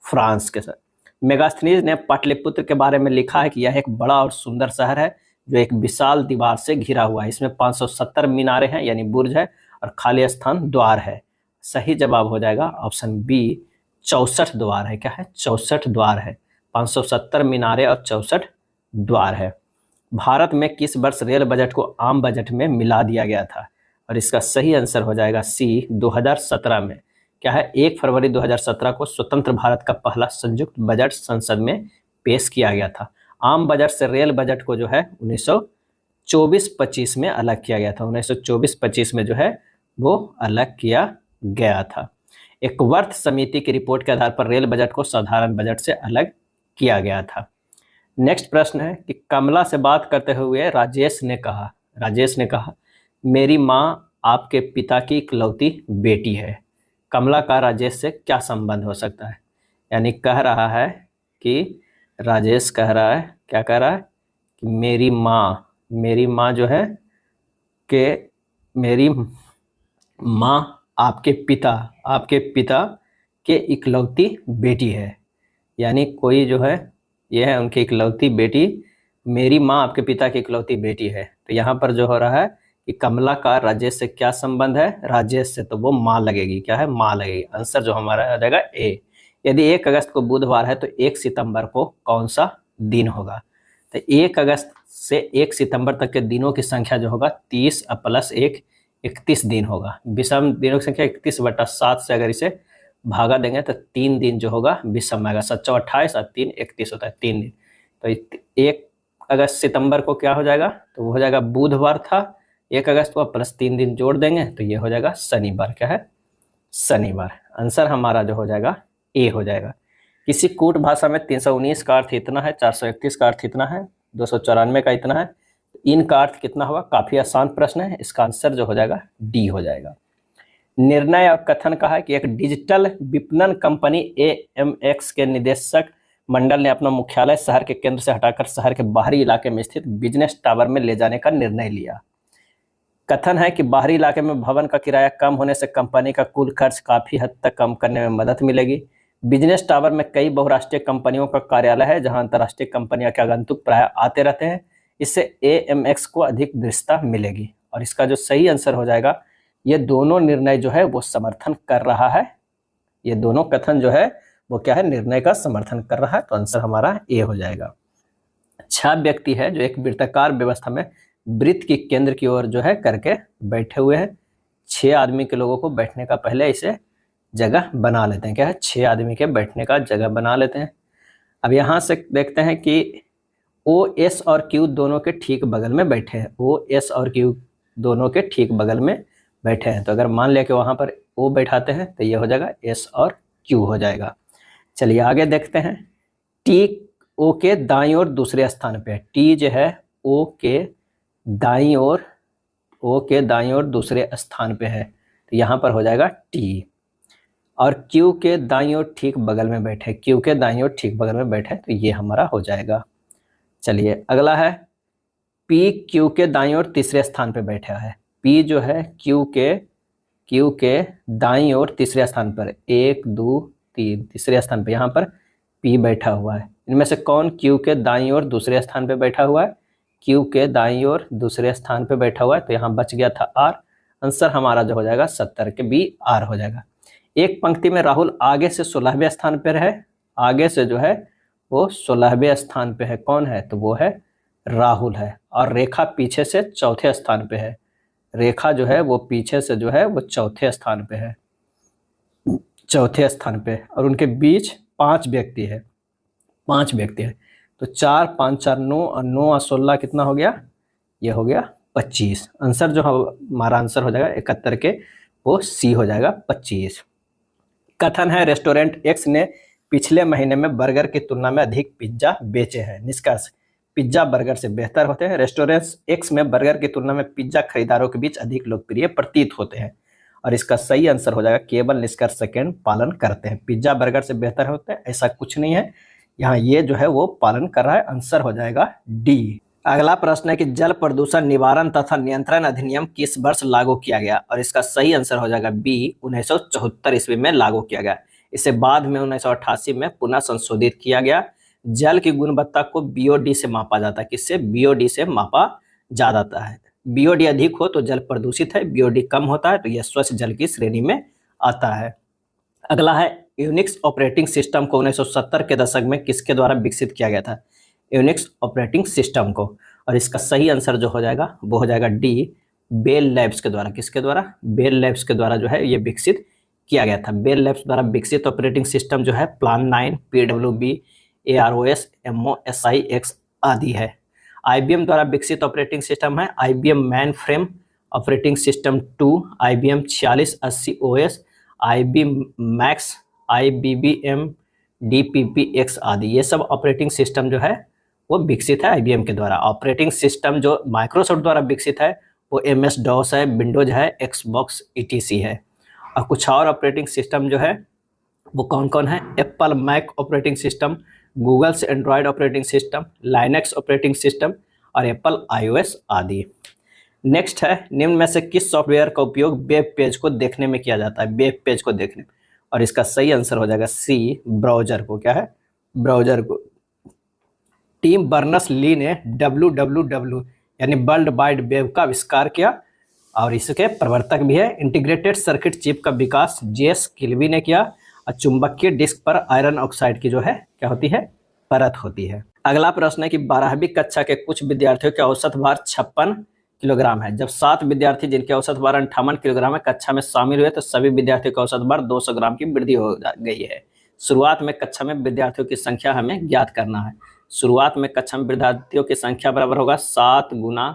फ्रांस के साथ। मेगास्थनीज ने पाटलिपुत्र के बारे में लिखा है कि यह एक बड़ा और सुंदर शहर है जो एक विशाल दीवार से घिरा हुआ है, इसमें 570 मीनारें हैं, यानी बुर्ज है, और खाली स्थान द्वार है। सही जवाब हो जाएगा ऑप्शन बी, 64 द्वार है, क्या है 64 द्वार है, 570 मीनारें और 64 द्वार है। भारत में किस वर्ष रेल बजट को आम बजट में मिला दिया गया था, और इसका सही आंसर हो जाएगा सी, 2017 में, क्या है 1 फरवरी 2017 को स्वतंत्र भारत का पहला संयुक्त बजट संसद में पेश किया गया था। आम बजट से रेल बजट को जो है 1924-25 में अलग किया गया था, 1924-25 में जो है वो अलग किया गया था। एक वर्थ समिति की रिपोर्ट के आधार पर रेल बजट को साधारण बजट से अलग किया गया था। नेक्स्ट प्रश्न है कि कमला से बात करते हुए राजेश ने कहा मेरी माँ आपके पिता की इकलौती बेटी है। कमला का राजेश से क्या संबंध हो सकता है, यानी कह रहा है कि राजेश कह रहा है, क्या कह रहा है कि मेरी माँ जो है कि मेरी माँ आपके पिता के इकलौती बेटी है, यानी कोई जो है ये है उनकी इकलौती बेटी, मेरी माँ आपके पिता की इकलौती बेटी है। तो यहाँ पर जो हो रहा है कि कमला का राजेश से क्या संबंध है, राजेश से तो वो माँ लगेगी, क्या है माँ लगेगी। आंसर जो हमारा आ जाएगा ए। यदि 1 अगस्त को बुधवार है तो 1 सितंबर को कौन सा दिन होगा, तो 1 अगस्त से 1 सितंबर तक के दिनों की संख्या जो होगा 30 + 1 31 दिन होगा। विषम दिनों की संख्या 31/7 से अगर इसे भागा देंगे तो 3 दिन जो होगा विषम आएगा, 7 × 28 और 3 × 31 होता है 3 दिन। तो 1 अगस्त सितंबर को क्या हो जाएगा, तो वो हो जाएगा बुधवार था, 1 अगस्त को प्लस 3 दिन जोड़ देंगे तो ये हो जाएगा शनिवार, क्या है शनिवार। आंसर हमारा जो हो जाएगा ए हो जाएगा। किसी कूट भाषा में 319 का अर्थ इतना है, 431 का अर्थ इतना है, 294 का इतना है, इनका अर्थ कितना होगा। काफी आसान प्रश्न है, इसका आंसर जो हो जाएगा डी हो जाएगा। निर्णय और कथन कहा है कि एक डिजिटल विपणन कंपनी AMX के निदेशक मंडल ने अपना मुख्यालय शहर के केंद्र से हटाकर शहर के बाहरी इलाके में स्थित बिजनेस टावर में ले जाने का निर्णय लिया। कथन है कि बाहरी इलाके में भवन का किराया कम होने से कंपनी का कुल खर्च काफी हद तक कम करने में मदद मिलेगी। बिजनेस टावर में कई बहुराष्ट्रीय कंपनियों का कार्यालय है जहां अंतर्राष्ट्रीय कंपनियों के आगंतुक प्राय आते रहते हैं, इससे AMX को अधिक दृश्यता मिलेगी। और इसका जो सही आंसर हो जाएगा, ये दोनों निर्णय जो है वो समर्थन कर रहा है, ये दोनों कथन जो है वो क्या है निर्णय का समर्थन कर रहा है, तो आंसर हमारा ए हो जाएगा। 6 व्यक्ति है जो एक वृत्ताकार व्यवस्था में वृत्त की केंद्र की ओर जो है करके बैठे हुए हैं। 6 आदमी के लोगों को बैठने का पहले इसे जगह बना लेते हैं, क्या है 6 आदमी के बैठने का जगह बना लेते हैं। अब यहाँ से देखते हैं कि OS और Q दोनों के ठीक बगल में बैठे हैं, OS और Q दोनों के ठीक बगल में बैठे हैं। तो अगर मान लिया कि वहाँ पर O बैठाते हैं तो ये हो जाएगा S और Q हो जाएगा। चलिए आगे देखते हैं। T O के दाईं ओर दूसरे स्थान पे है, T जो है O के दाईं ओर ओ के दाईं ओर दूसरे स्थान पे है, तो यहाँ पर हो जाएगा टी। और क्यू के दाईं ओर ठीक बगल में बैठे, क्यू के दाईं ओर ठीक बगल में बैठे, तो ये हमारा हो जाएगा। चलिए अगला है पी क्यू के दाईं ओर तीसरे स्थान पे बैठा है। पी जो है क्यू के दाईं ओर तीसरे स्थान पर, 1 2 3 तीसरे स्थान पे यहाँ पर पी बैठा हुआ है। इनमें से कौन क्यू के दाईं ओर दूसरे स्थान पे बैठा हुआ है? क्यू के दाईं ओर दूसरे स्थान पे बैठा हुआ है, तो यहाँ बच गया था आर। आंसर हमारा जो हो जाएगा 70 के बी आर हो जाएगा। एक पंक्ति में राहुल आगे से 16वें स्थान पर है, आगे से जो है वो 16वें स्थान पे है। कौन है? तो वो है राहुल है। और रेखा पीछे से चौथे स्थान पे है, रेखा जो है वो पीछे से जो है वो चौथे स्थान पे है, चौथे स्थान पे। और उनके बीच 5 व्यक्ति है, 5 व्यक्ति है, तो 4 5 4 9 और 9 और 16 कितना हो गया? ये हो गया 25। आंसर जो हमारा आंसर हो जाएगा 71 के, वो सी हो जाएगा 25। कथन है रेस्टोरेंट एक्स ने पिछले महीने में बर्गर की तुलना में अधिक पिज्जा बेचे हैं। निष्कर्ष, पिज्जा बर्गर से बेहतर होते हैं। रेस्टोरेंट एक्स में बर्गर की तुलना में पिज्जा खरीदारों के बीच अधिक लोकप्रिय प्रतीत होते हैं। और इसका सही आंसर हो जाएगा केवल निष्कर्ष सेकंड पालन करते हैं। पिज्जा बर्गर से बेहतर होते हैं ऐसा कुछ नहीं है, यहाँ ये जो है वो पालन कर रहा है। आंसर हो जाएगा डी। अगला प्रश्न है कि जल प्रदूषण निवारण तथा नियंत्रण अधिनियम किस वर्ष लागू किया गया? और इसका सही आंसर हो जाएगा बी, 1974 ईस्वी में लागू किया गया। इसे बाद में 1988 में पुनः संशोधित किया गया। जल की गुणवत्ता को बीओडी से मापा जाता है। किससे? बीओडी से मापा जाता है। बीओडी अधिक हो तो जल प्रदूषित है, बीओडी कम होता है तो यह स्वच्छ जल की श्रेणी में आता है। अगला है यूनिक्स ऑपरेटिंग सिस्टम को 1970 के दशक में किसके द्वारा विकसित किया गया था? यूनिक्स ऑपरेटिंग सिस्टम को। और इसका सही आंसर जो हो जाएगा वो हो जाएगा डी, बेल लैब्स के द्वारा। किसके द्वारा? बेल लैब्स के द्वारा जो है ये विकसित किया गया था। बेल लैब्स द्वारा विकसित ऑपरेटिंग सिस्टम जो है plan 9, PWB, AROS, MO, SIX आदि है। IBM द्वारा विकसित ऑपरेटिंग सिस्टम है IBM man frame operating system 2, IBM 4680 OS, IBM max, IBM DPPX आदि। ये सब ऑपरेटिंग सिस्टम जो है वो विकसित है IBM के द्वारा। ऑपरेटिंग सिस्टम जो माइक्रोसॉफ्ट द्वारा विकसित है वो MS DOS है, विंडोज है, Xbox ETC है। और कुछ और ऑपरेटिंग सिस्टम जो है वो कौन कौन है? Apple Mac operating system, Google से Android operating system, Linux operating system और एप्पल iOS आदि। नेक्स्ट है निम्न में से किस सॉफ्टवेयर का उपयोग वेब पेज को देखने में किया जाता है? वेब पेज को देखने, और इसका सही आंसर हो जाएगा सी, ब्राउजर को। क्या है? ब्राउजर को। टिम बर्नर्स-ली ने WWW यानी वर्ल्ड वाइड वेब का आविष्कार किया और इसके प्रवर्तक भी है। इंटीग्रेटेड सर्किट चिप का विकास JS किल्बी ने किया। और चुंबकीय डिस्क पर आयरन ऑक्साइड की जो है क्या होती है? परत होती है। अगला प्रश्न है कि 12वीं कक्षा के कुछ विद्यार्थियों के औसत भार 56 किलोग्राम है। जब 7 विद्यार्थी जिनके औसत भार 58 किलोग्राम है कक्षा में शामिल हुए तो सभी विद्यार्थियों के औसत भार 200 ग्राम की वृद्धि हो गई है। शुरुआत में कक्षा में विद्यार्थियों की संख्या हमें ज्ञात करना है। शुरुआत में कक्षा में विद्यार्थियों की संख्या बराबर होगा 7 गुना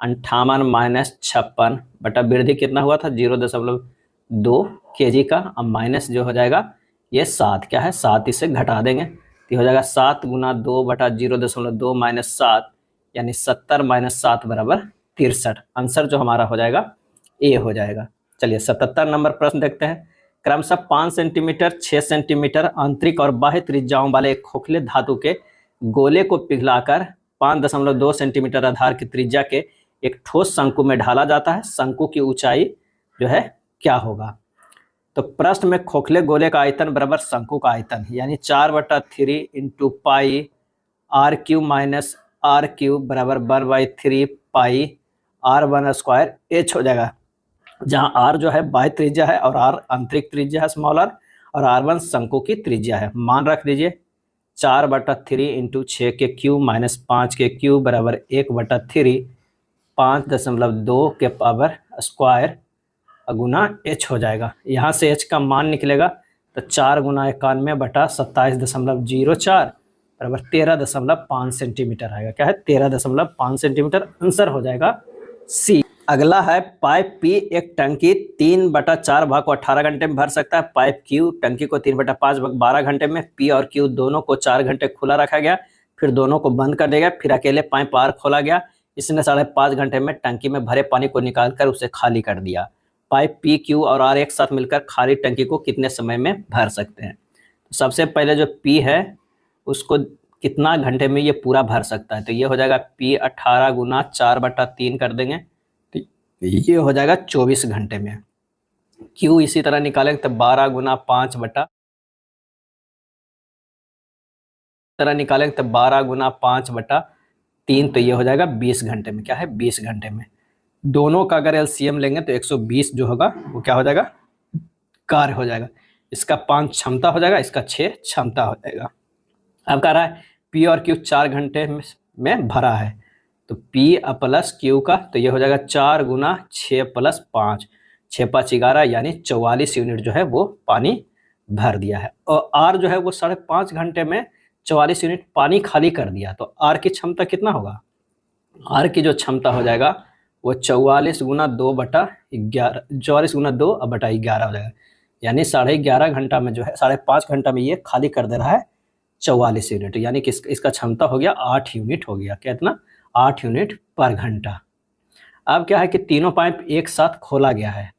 58 माइनस 56 बटा वृद्धि कितना हुआ था? 0.2 kg का। अब माइनस जो हो जाएगा ये 7, क्या है? 7 इसे घटा देंगे तो हो जाएगा 7 गुना 2 बटा 0.2 माइनस 7 यानी 70 माइनस 7 बराबर 63। आंसर जो हमारा हो जाएगा ए हो जाएगा। चलिए 77 नंबर प्रश्न देखते हैं। क्रमशः 5 सेंटीमीटर, 6 सेंटीमीटर आंतरिक और बाह्य त्रिज्याओं वाले एक खोखले धातु के गोले को पिघलाकर 5.2 सेंटीमीटर आधार की त्रिज्या के एक ठोस शंकु में ढाला जाता है। शंकु की ऊंचाई जो है क्या होगा? तो प्रश्न में खोखले गोले का आयतन बराबर शंकु का आयतन यानी 4/3 into pi r³ minus r³ बराबर 1/3 पाई r1 स्क्वायर h हो जाएगा, जहां r जो है बाह्य त्रिज्या है और r आंतरिक त्रिज्या है स्मॉल r, और r1 शंकु की त्रिज्या है। मान रख लीजिए 4/3 इंटू 6 के क्यूब माइनस 5 के क्यूब बराबर 1/3 5.2 के पावर स्क्वायर गुना h हो जाएगा। यहाँ से h का मान निकलेगा तो 4 गुना 91 बटा 27.04 बराबर 13.5 सेंटीमीटर आएगा। क्या है? 13.5 सेंटीमीटर। आंसर हो जाएगा सी। अगला है पाइप P एक टंकी 3/4 भाग को 18 घंटे में भर सकता है। पाइप Q टंकी को 3/5 भाग 12 घंटे में। P और Q दोनों को 4 घंटे खुला रखा गया, फिर दोनों को बंद कर दिया गया, फिर अकेले पाइप R खोला गया। इसने 5.5 घंटे में टंकी में भरे पानी को निकालकर उसे खाली कर दिया। पाइप पी, क्यू और आर एक साथ मिलकर खाली टंकी को कितने समय में भर सकते हैं? तो सबसे पहले जो पी है उसको कितना घंटे में ये पूरा भर सकता है? तो ये हो जाएगा पी 18 गुना 4/3 कर देंगे, तो ये हो जाएगा 24 घंटे में। क्यू इसी तरह निकालेंगे तो 12 गुना 5/3, तो ये हो जाएगा 20 घंटे में। क्या है? 20 घंटे में। दोनों का अगर एलसीएम लेंगे तो 120 जो होगा वो क्या हो जाएगा? कार्य हो जाएगा। इसका 5 क्षमता हो जाएगा, इसका 6 क्षमता हो जाएगा। अब कह रहा है पी और क्यू 4 घंटे में भरा है, तो पी प्लस क्यू का तो ये हो जाएगा 4 गुना 6 प्लस 5, 6 5 11, यानी 44 यूनिट जो है वो पानी भर दिया है। और आर जो है वो 5.5 घंटे में 44 यूनिट पानी खाली कर दिया। तो आर की क्षमता कितना होगा? आर की जो क्षमता हो जाएगा वो 44 गुना 2/11, 44 गुना 2/11 हो जाएगा, यानी 11.5 घंटा में जो है 5.5 घंटा में ये खाली कर दे रहा है 44 यूनिट, यानी कि इसका क्षमता हो गया 8 यूनिट हो गया। कितना? 8 यूनिट पर घंटा। अब क्या है कि तीनों पाइप एक साथ खोला गया है,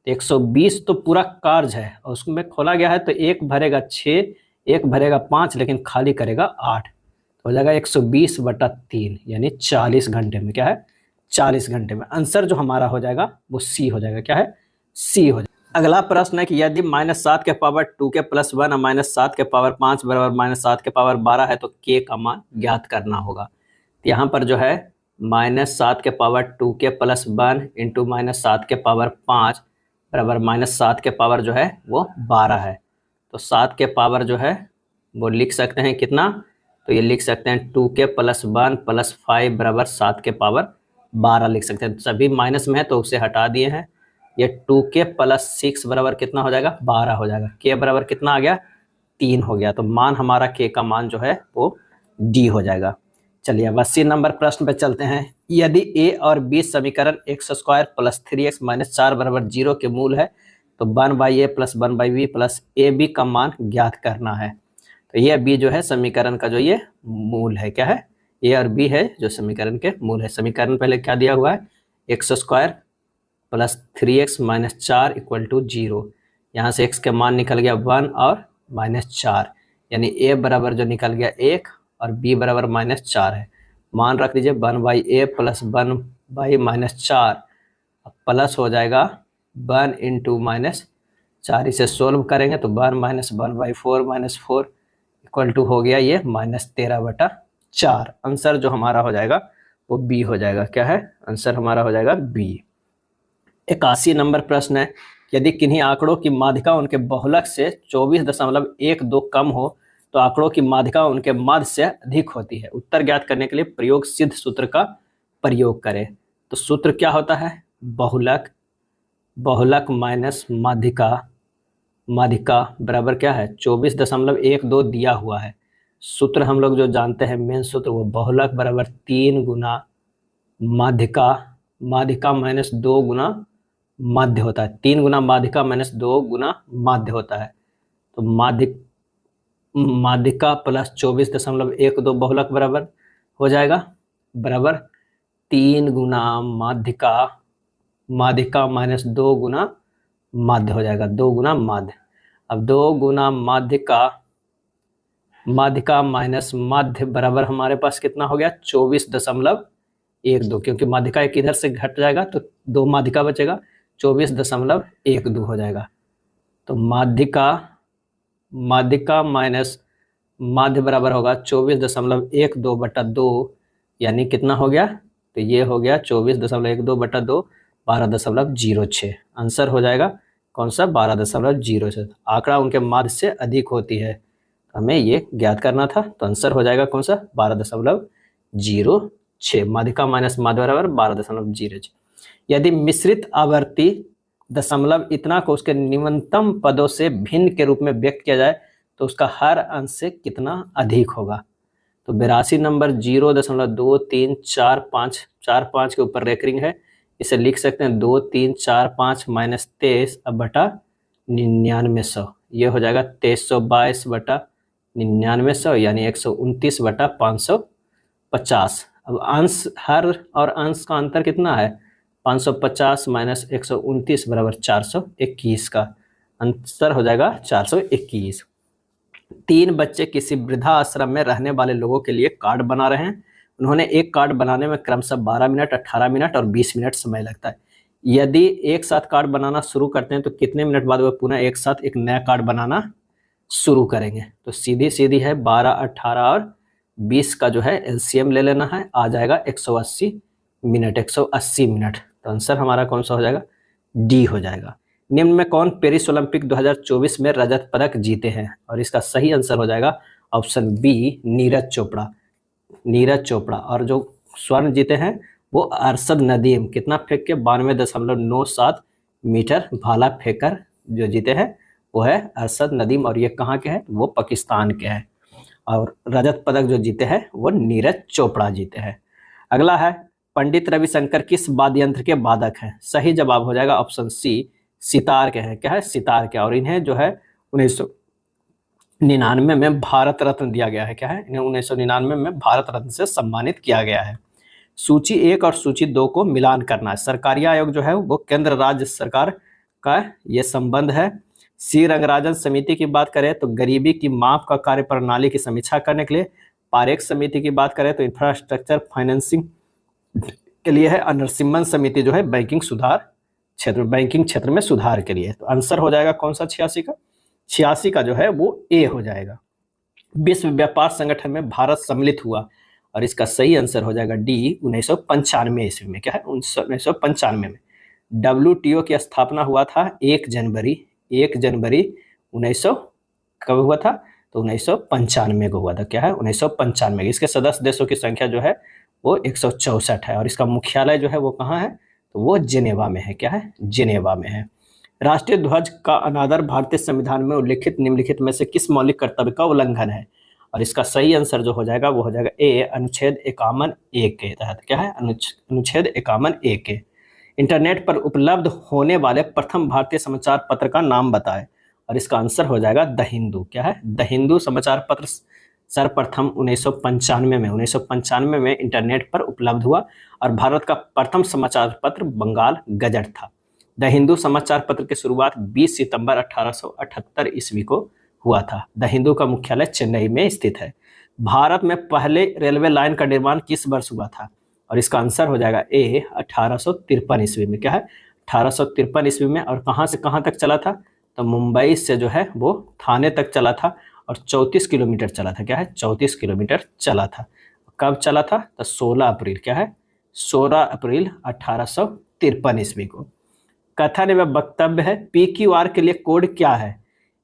120 तो पूरा कार्य है और उसमें खोला गया है, तो एक भरेगा 6, एक भरेगा 5, लेकिन खाली करेगा 8, तो हो जाएगा 120/3, यानी 40 घंटे में। क्या है? 40 घंटे में। आंसर जो हमारा हो जाएगा वो सी हो जाएगा। क्या है? सी हो जाएगा। अगला प्रश्न है कि यदि -7 के पावर 2 के प्लस 1 और -7 के पावर 5 बराबर -7 के पावर 12 है, तो के का मान ज्ञात करना होगा। तो यहाँ पर जो है -7 के पावर 2 के प्लस 1 इंटू -7 के पावर 5 बराबर -7 के पावर जो है वो 12 है। तो 7 के पावर जो है वो लिख सकते हैं कितना? तो ये लिख सकते हैं 2 के प्लस 1 प्लस 5 बराबर 7 के पावर 12 लिख सकते हैं। सभी माइनस में है तो उसे हटा दिए हैं। ये 2 के प्लस 6 बराबर कितना हो जाएगा? 12 हो जाएगा। के बराबर कितना आ गया? 3 हो गया। तो मान हमारा के का मान जो है वो डी हो जाएगा। चलिए अब 80 नंबर प्रश्न पे चलते हैं। यदि ए और बी समीकरण x² प्लस 3x माइनस 4 बराबर 0 के मूल है, तो 1/a plus 1/b plus A B का मान ज्ञात करना है। तो ये बी जो है समीकरण का जो ये मूल है। क्या है? ए और बी है जो समीकरण के मूल है। समीकरण पहले क्या दिया हुआ है? x² plus 3x minus 4 equal to 0। यहाँ से x के मान निकल गया 1 और -4, यानी a बराबर जो निकल गया 1 और b बराबर -4 है। मान रख दीजिए 1/a प्लस 1/-4, प्लस हो जाएगा 1 इंटू -4, इसे सोल्व करेंगे तो 1 - 1/4 -4 इक्वल टू हो गया ये -13/4। आंसर जो हमारा हो जाएगा वो बी हो जाएगा। क्या है? आंसर हमारा हो जाएगा बी। 81 नंबर प्रश्न है। यदि किन्हीं आंकड़ों की माध्यिका उनके बहुलक से 24.12 कम हो तो आंकड़ों की माध्यिका उनके माध्य से अधिक होती है। उत्तर ज्ञात करने के लिए प्रयोग सिद्ध सूत्र का प्रयोग करें। तो सूत्र क्या होता है? बहुलक माइनस माध्यिका, माध्यिका बराबर क्या है? 24.12 दिया हुआ है। सूत्र हम लोग जो जानते हैं मेन सूत्र, वो बहुलक बराबर 3 गुना माध्यिका, माध्यिका -2 गुना माध्य होता है। 3 गुना माध्यिका -2 गुना माध्य होता है। तो माध्यिका प्लस 24.12 बहुलक बराबर हो जाएगा, बराबर 3 गुना माध्यिका, माध्यिका -2 गुना माध्य हो जाएगा, 2 गुना माध्य। अब 2 गुना माध्यिका, माध्यिका माइनस माध्य बराबर हमारे पास कितना हो गया? 24.12, क्योंकि माध्यिका एक इधर से घट जाएगा तो 2 माध्यिका बचेगा, 24.12 हो जाएगा। तो माध्यिका माइनस माध्य बराबर होगा 24.12/2, यानी कितना हो गया? तो ये हो गया 24.12/2, 12.06। आंसर हो जाएगा कौन सा? 12.06। आंकड़ा उनके माध्य से अधिक होती है, हमें ये ज्ञात करना था। तो आंसर हो जाएगा कौन सा? 12.06। माध्यिका माइनस माध्य बराबर 12.06। यदि मिश्रित आवर्ती दशमलव इतना को उसके न्यूनतम पदों से भिन्न के रूप में व्यक्त किया जाए तो उसका हर अंश से कितना अधिक होगा? तो 82 नंबर 0.2345 के ऊपर रेकरिंग है, इसे लिख सकते हैं 2345 माइनस 23 बटा 9900, ये हो जाएगा 2322 बटा 9900, यानी 129 बटा 550। अब अंश हर और अंश का अंतर कितना है, 550 माइनस 129 बराबर 421 का आंसर हो जाएगा 421। 3 बच्चे किसी वृद्धा आश्रम में रहने वाले लोगों के लिए कार्ड बना रहे हैं। उन्होंने एक कार्ड बनाने में क्रमशः 12 मिनट, 18 मिनट और 20 मिनट समय लगता है। यदि एक साथ कार्ड बनाना शुरू करते हैं तो कितने मिनट बाद वह पुनः एक साथ एक नया कार्ड बनाना शुरू करेंगे। तो सीधी सीधी है 12, 18 और 20 का जो है एलसीएम ले लेना है, आ जाएगा 180 मिनट, 180 मिनट। तो आंसर हमारा कौन सा हो जाएगा, डी हो जाएगा। निम्न में कौन पेरिस ओलंपिक 2024 में रजत पदक जीते हैं, और इसका सही आंसर हो जाएगा ऑप्शन बी, नीरज चोपड़ा। नीरज चोपड़ा। और जो स्वर्ण जीते हैं वो अरशद नदीम, कितना फेंक के, 92.97 मीटर भाला फेंकर जो जीते हैं वो है अरशद नदीम, और ये कहाँ के हैं, वो पाकिस्तान के हैं। और रजत पदक जो जीते हैं वो नीरज चोपड़ा जीते हैं। अगला है, पंडित रविशंकर किस वाद्य यंत्र के वादक हैं। सही जवाब हो जाएगा ऑप्शन सी, सितार के हैं। क्या है, सितार के। और इन्हें जो है 1999 में भारत रत्न दिया गया है। क्या है, इन्हें 1999 में भारत रत्न से सम्मानित किया गया है। सूची 1 और सूची 2 को मिलान करना है। सरकारी आयोग जो है वो केंद्र राज्य सरकार का ये संबंध है। सी रंगराजन समिति की बात करें तो गरीबी की माप का कार्य प्रणाली की समीक्षा करने के लिए। पारेख समिति की बात करें तो इंफ्रास्ट्रक्चर फाइनेंसिंग के लिए है। नरसिम्हन समिति जो है बैंकिंग क्षेत्र में सुधार के लिए। तो आंसर हो जाएगा कौन सा, 86 का। 86 का जो है वो ए हो जाएगा। विश्व व्यापार संगठन में भारत सम्मिलित हुआ, और इसका सही आंसर हो जाएगा डी, 1995 ईस्वी में। क्या है, 1995 में। WTO की स्थापना हुआ था 1 जनवरी 1900 कब हुआ था, तो 1995 को हुआ था। क्या है, 1995। इसके सदस्य देशों की संख्या जो है वो 164 है, और इसका मुख्यालय जो है वो कहाँ है, तो वो जिनेवा में है। क्या है, जिनेवा में है। राष्ट्रीय ध्वज का अनादर भारतीय संविधान में उल्लिखित निम्नलिखित में से किस मौलिक कर्तव्य का उल्लंघन है, और इसका सही आंसर जो हो जाएगा वो हो जाएगा ए, अनुच्छेद 51(1) के तहत। क्या है, अनुच्छेद 51(1) के। इंटरनेट पर उपलब्ध होने वाले प्रथम भारतीय समाचार पत्र का नाम बताएं, और इसका आंसर हो जाएगा द हिंदू। क्या है, द हिंदू समाचार पत्र सर्वप्रथम 1995 में इंटरनेट पर उपलब्ध हुआ, और भारत का प्रथम समाचार पत्र बंगाल गजट था। द हिंदू समाचार पत्र की शुरुआत 20 सितंबर 1878 ईस्वी को हुआ था। द हिंदू का मुख्यालय चेन्नई में स्थित है। भारत में पहले रेलवे लाइन का निर्माण किस वर्ष हुआ था, और इसका आंसर हो जाएगा ए, 1853 ईस्वी में। क्या है, 1853 ईस्वी में। और कहाँ से कहाँ तक चला था, तो मुंबई से जो है वो थाने तक चला था, और 34 किलोमीटर चला था। क्या है, 34 किलोमीटर चला था। कब चला था, तो 16 अप्रैल। क्या है, 16 अप्रैल 1853 ईस्वी को। कथन एवं वक्तव्य है, PQR के लिए कोड क्या है।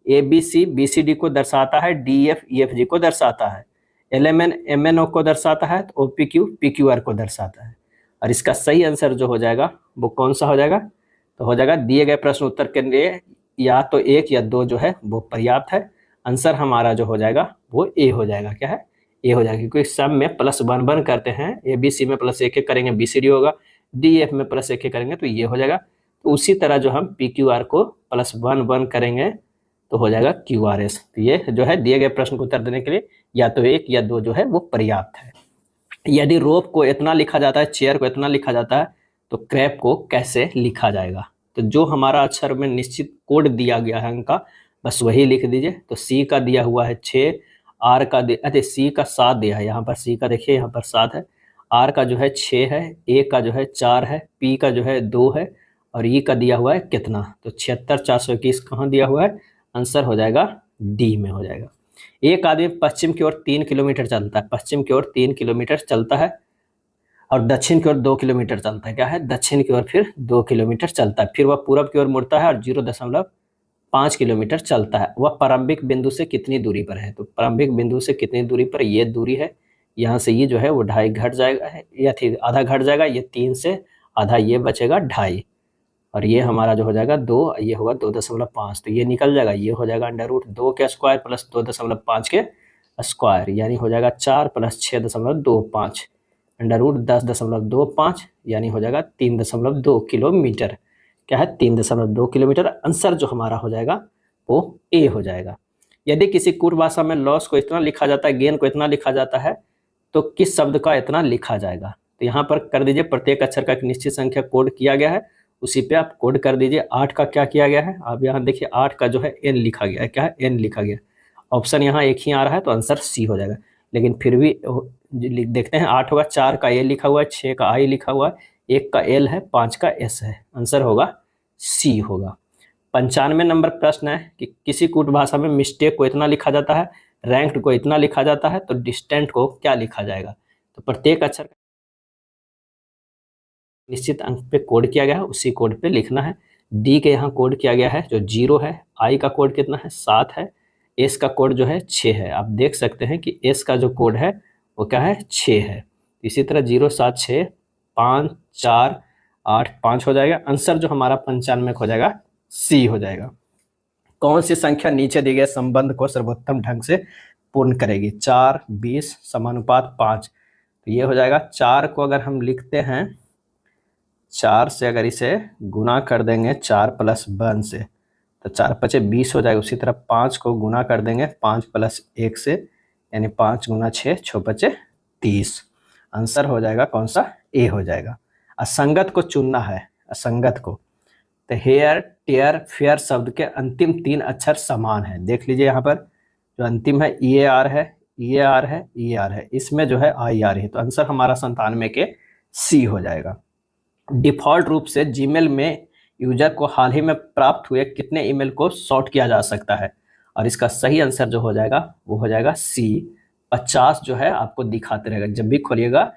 ABC BCD को दर्शाता है, DF EFG को दर्शाता है, LMN MNO को दर्शाता है, तो OPQ PQR को दर्शाता है। और इसका सही आंसर जो हो जाएगा वो कौन सा हो जाएगा, तो हो जाएगा दिए गए प्रश्न उत्तर के लिए या तो 1 या 2 जो है वो पर्याप्त है। आंसर हमारा जो हो जाएगा वो ए हो जाएगा। क्या है, ए हो जाएगा, क्योंकि सम में +1 करते हैं। ABC में +1 करेंगे BCD होगा, DF में +1 करेंगे तो ये हो जाएगा। तो उसी तरह जो हम PQR को +1 करेंगे तो हो जाएगा QRS। तो ये जो है दिए गए प्रश्न को उत्तर देने के लिए या तो 1 या 2 जो है वो पर्याप्त है। यदि रोप को इतना लिखा जाता है, चेयर को इतना लिखा जाता है, तो क्रैप को कैसे लिखा जाएगा। तो जो हमारा अक्षर में निश्चित कोड दिया गया है उनका, बस वही लिख दीजिए। तो C का दिया हुआ है 6, R का C का 7 दिया है, यहाँ पर C का देखिए यहाँ पर 7 है, R का जो है 6 है, A का जो है 4 है, P का जो है 2 है, और E का दिया हुआ है कितना, तो 76 421 कहाँ दिया हुआ है, आंसर हो जाएगा डी में हो जाएगा। एक आदमी पश्चिम की ओर 3 किलोमीटर चलता है, पश्चिम की ओर 3 किलोमीटर चलता है, और दक्षिण की ओर 2 किलोमीटर चलता है। क्या है, दक्षिण की ओर फिर 2 किलोमीटर चलता है। फिर वह पूरब की ओर मुड़ता है और 0.5 किलोमीटर चलता है। वह प्रारंभिक बिंदु से कितनी दूरी पर है, तो प्रारंभिक बिंदु से कितनी दूरी पर, ये दूरी है, यहाँ से ये जो है वो 2.5 घट जाएगा, या फिर आधा घट जाएगा, ये 3 से आधा ये बचेगा 2.5, और ये हमारा जो हो जाएगा 2, ये होगा 2.5, तो ये निकल जाएगा, ये हो जाएगा √2 के स्क्वायर प्लस 2.5 के स्क्वायर, यानी हो जाएगा 4 + 6.25, √10.25, यानी हो जाएगा 3.2 किलोमीटर। क्या है, 3.2 किलोमीटर। आंसर जो हमारा हो जाएगा वो ए हो जाएगा। यदि किसी कुट भाषा में लॉस को इतना लिखा जाता है, गेन को इतना लिखा जाता है, तो किस शब्द का इतना लिखा जाएगा। तो यहाँ पर कर दीजिए प्रत्येक अक्षर का एक निश्चित संख्या कोड किया गया है, उसी पे आप कोड कर दीजिए। 8 का क्या किया गया है, आप यहाँ देखिए 8 का जो है n लिखा गया है, क्या है n लिखा गया। ऑप्शन यहाँ एक ही आ रहा है तो आंसर सी हो जाएगा, लेकिन फिर भी देखते हैं 8 होगा, 4 का ए लिखा हुआ है, 6 का आई लिखा हुआ है, 1 का एल है, 5 का एस है, आंसर होगा सी होगा। 95 नंबर प्रश्न है कि किसी कूट भाषा में मिस्टेक को इतना लिखा जाता है, रैंक्ड को इतना लिखा जाता है, तो डिस्टेंट को क्या लिखा जाएगा। तो प्रत्येक अक्षर निश्चित अंक पे कोड किया गया है, उसी कोड पे लिखना है। डी के यहाँ कोड किया गया है जो 0 है, आई का कोड कितना है 7 है, एस का कोड जो है 6 है। आप देख सकते हैं कि एस का जो कोड है वो क्या है 6 है। इसी तरह 0 7 6 5 4 8 5 हो जाएगा। आंसर जो हमारा 95 हो जाएगा सी हो जाएगा। कौन सी संख्या नीचे दिए गए संबंध को सर्वोत्तम ढंग से पूर्ण करेगी। 4 20 समानुपात 5, तो ये हो जाएगा। 4 को अगर हम लिखते हैं, 4 से अगर इसे गुना कर देंगे 4 + 1 से, तो 4 × 5 = 20 हो जाएगा। उसी तरह 5 को गुना कर देंगे 5 + 1 से, यानी 5 × 6 6 × 5 30। आंसर हो जाएगा कौन सा, ए हो जाएगा। असंगत को चुनना है, असंगत को। तो हेयर टेयर फेयर शब्द के अंतिम 3 अक्षर समान है। देख लीजिए यहाँ पर जो अंतिम है ई ए आर है, ई ए आर है, ई ए आर है, इसमें जो है आई आर है, तो आंसर हमारा 97 के सी हो जाएगा। डिफॉल्ट रूप से जीमेल में यूजर को हाल ही में प्राप्त हुए कितने ईमेल को सॉर्ट किया जा सकता है, और इसका सही आंसर जो हो जाएगा वो हो जाएगा सी। 50 जो है आपको दिखाते रहेगा, जब भी खोलिएगा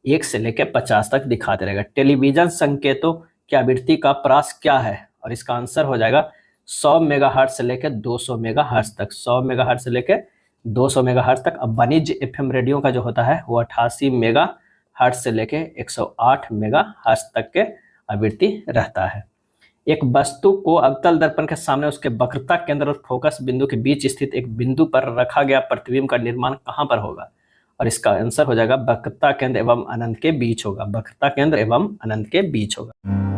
1 से लेकर 50 तक दिखाते रहेगा। टेलीविजन संकेतों की आवृत्ति का प्रास क्या है, और इसका आंसर हो जाएगा 100 मेगाहर्ट्ज से लेकर 200 मेगाहर्ट्ज तक, 100 मेगाहर्ट्ज से लेकर 200 मेगाहर्ट्ज तक। अब वाणिज्य एफएम रेडियो का जो होता है वो 88 मेगाहर्ट्ज से लेकर 108 मेगाहर्ट्ज तक के आवृत्ति रहता है। एक वस्तु को अवतल दर्पण के सामने उसके वक्रता केंद्र और फोकस बिंदु के बीच स्थित एक बिंदु पर रखा गया प्रतिबिंब का निर्माण कहाँ पर होगा, और इसका आंसर हो जाएगा वक्रता केंद्र एवं अनंत के बीच होगा, वक्रता केंद्र एवं अनंत के बीच होगा।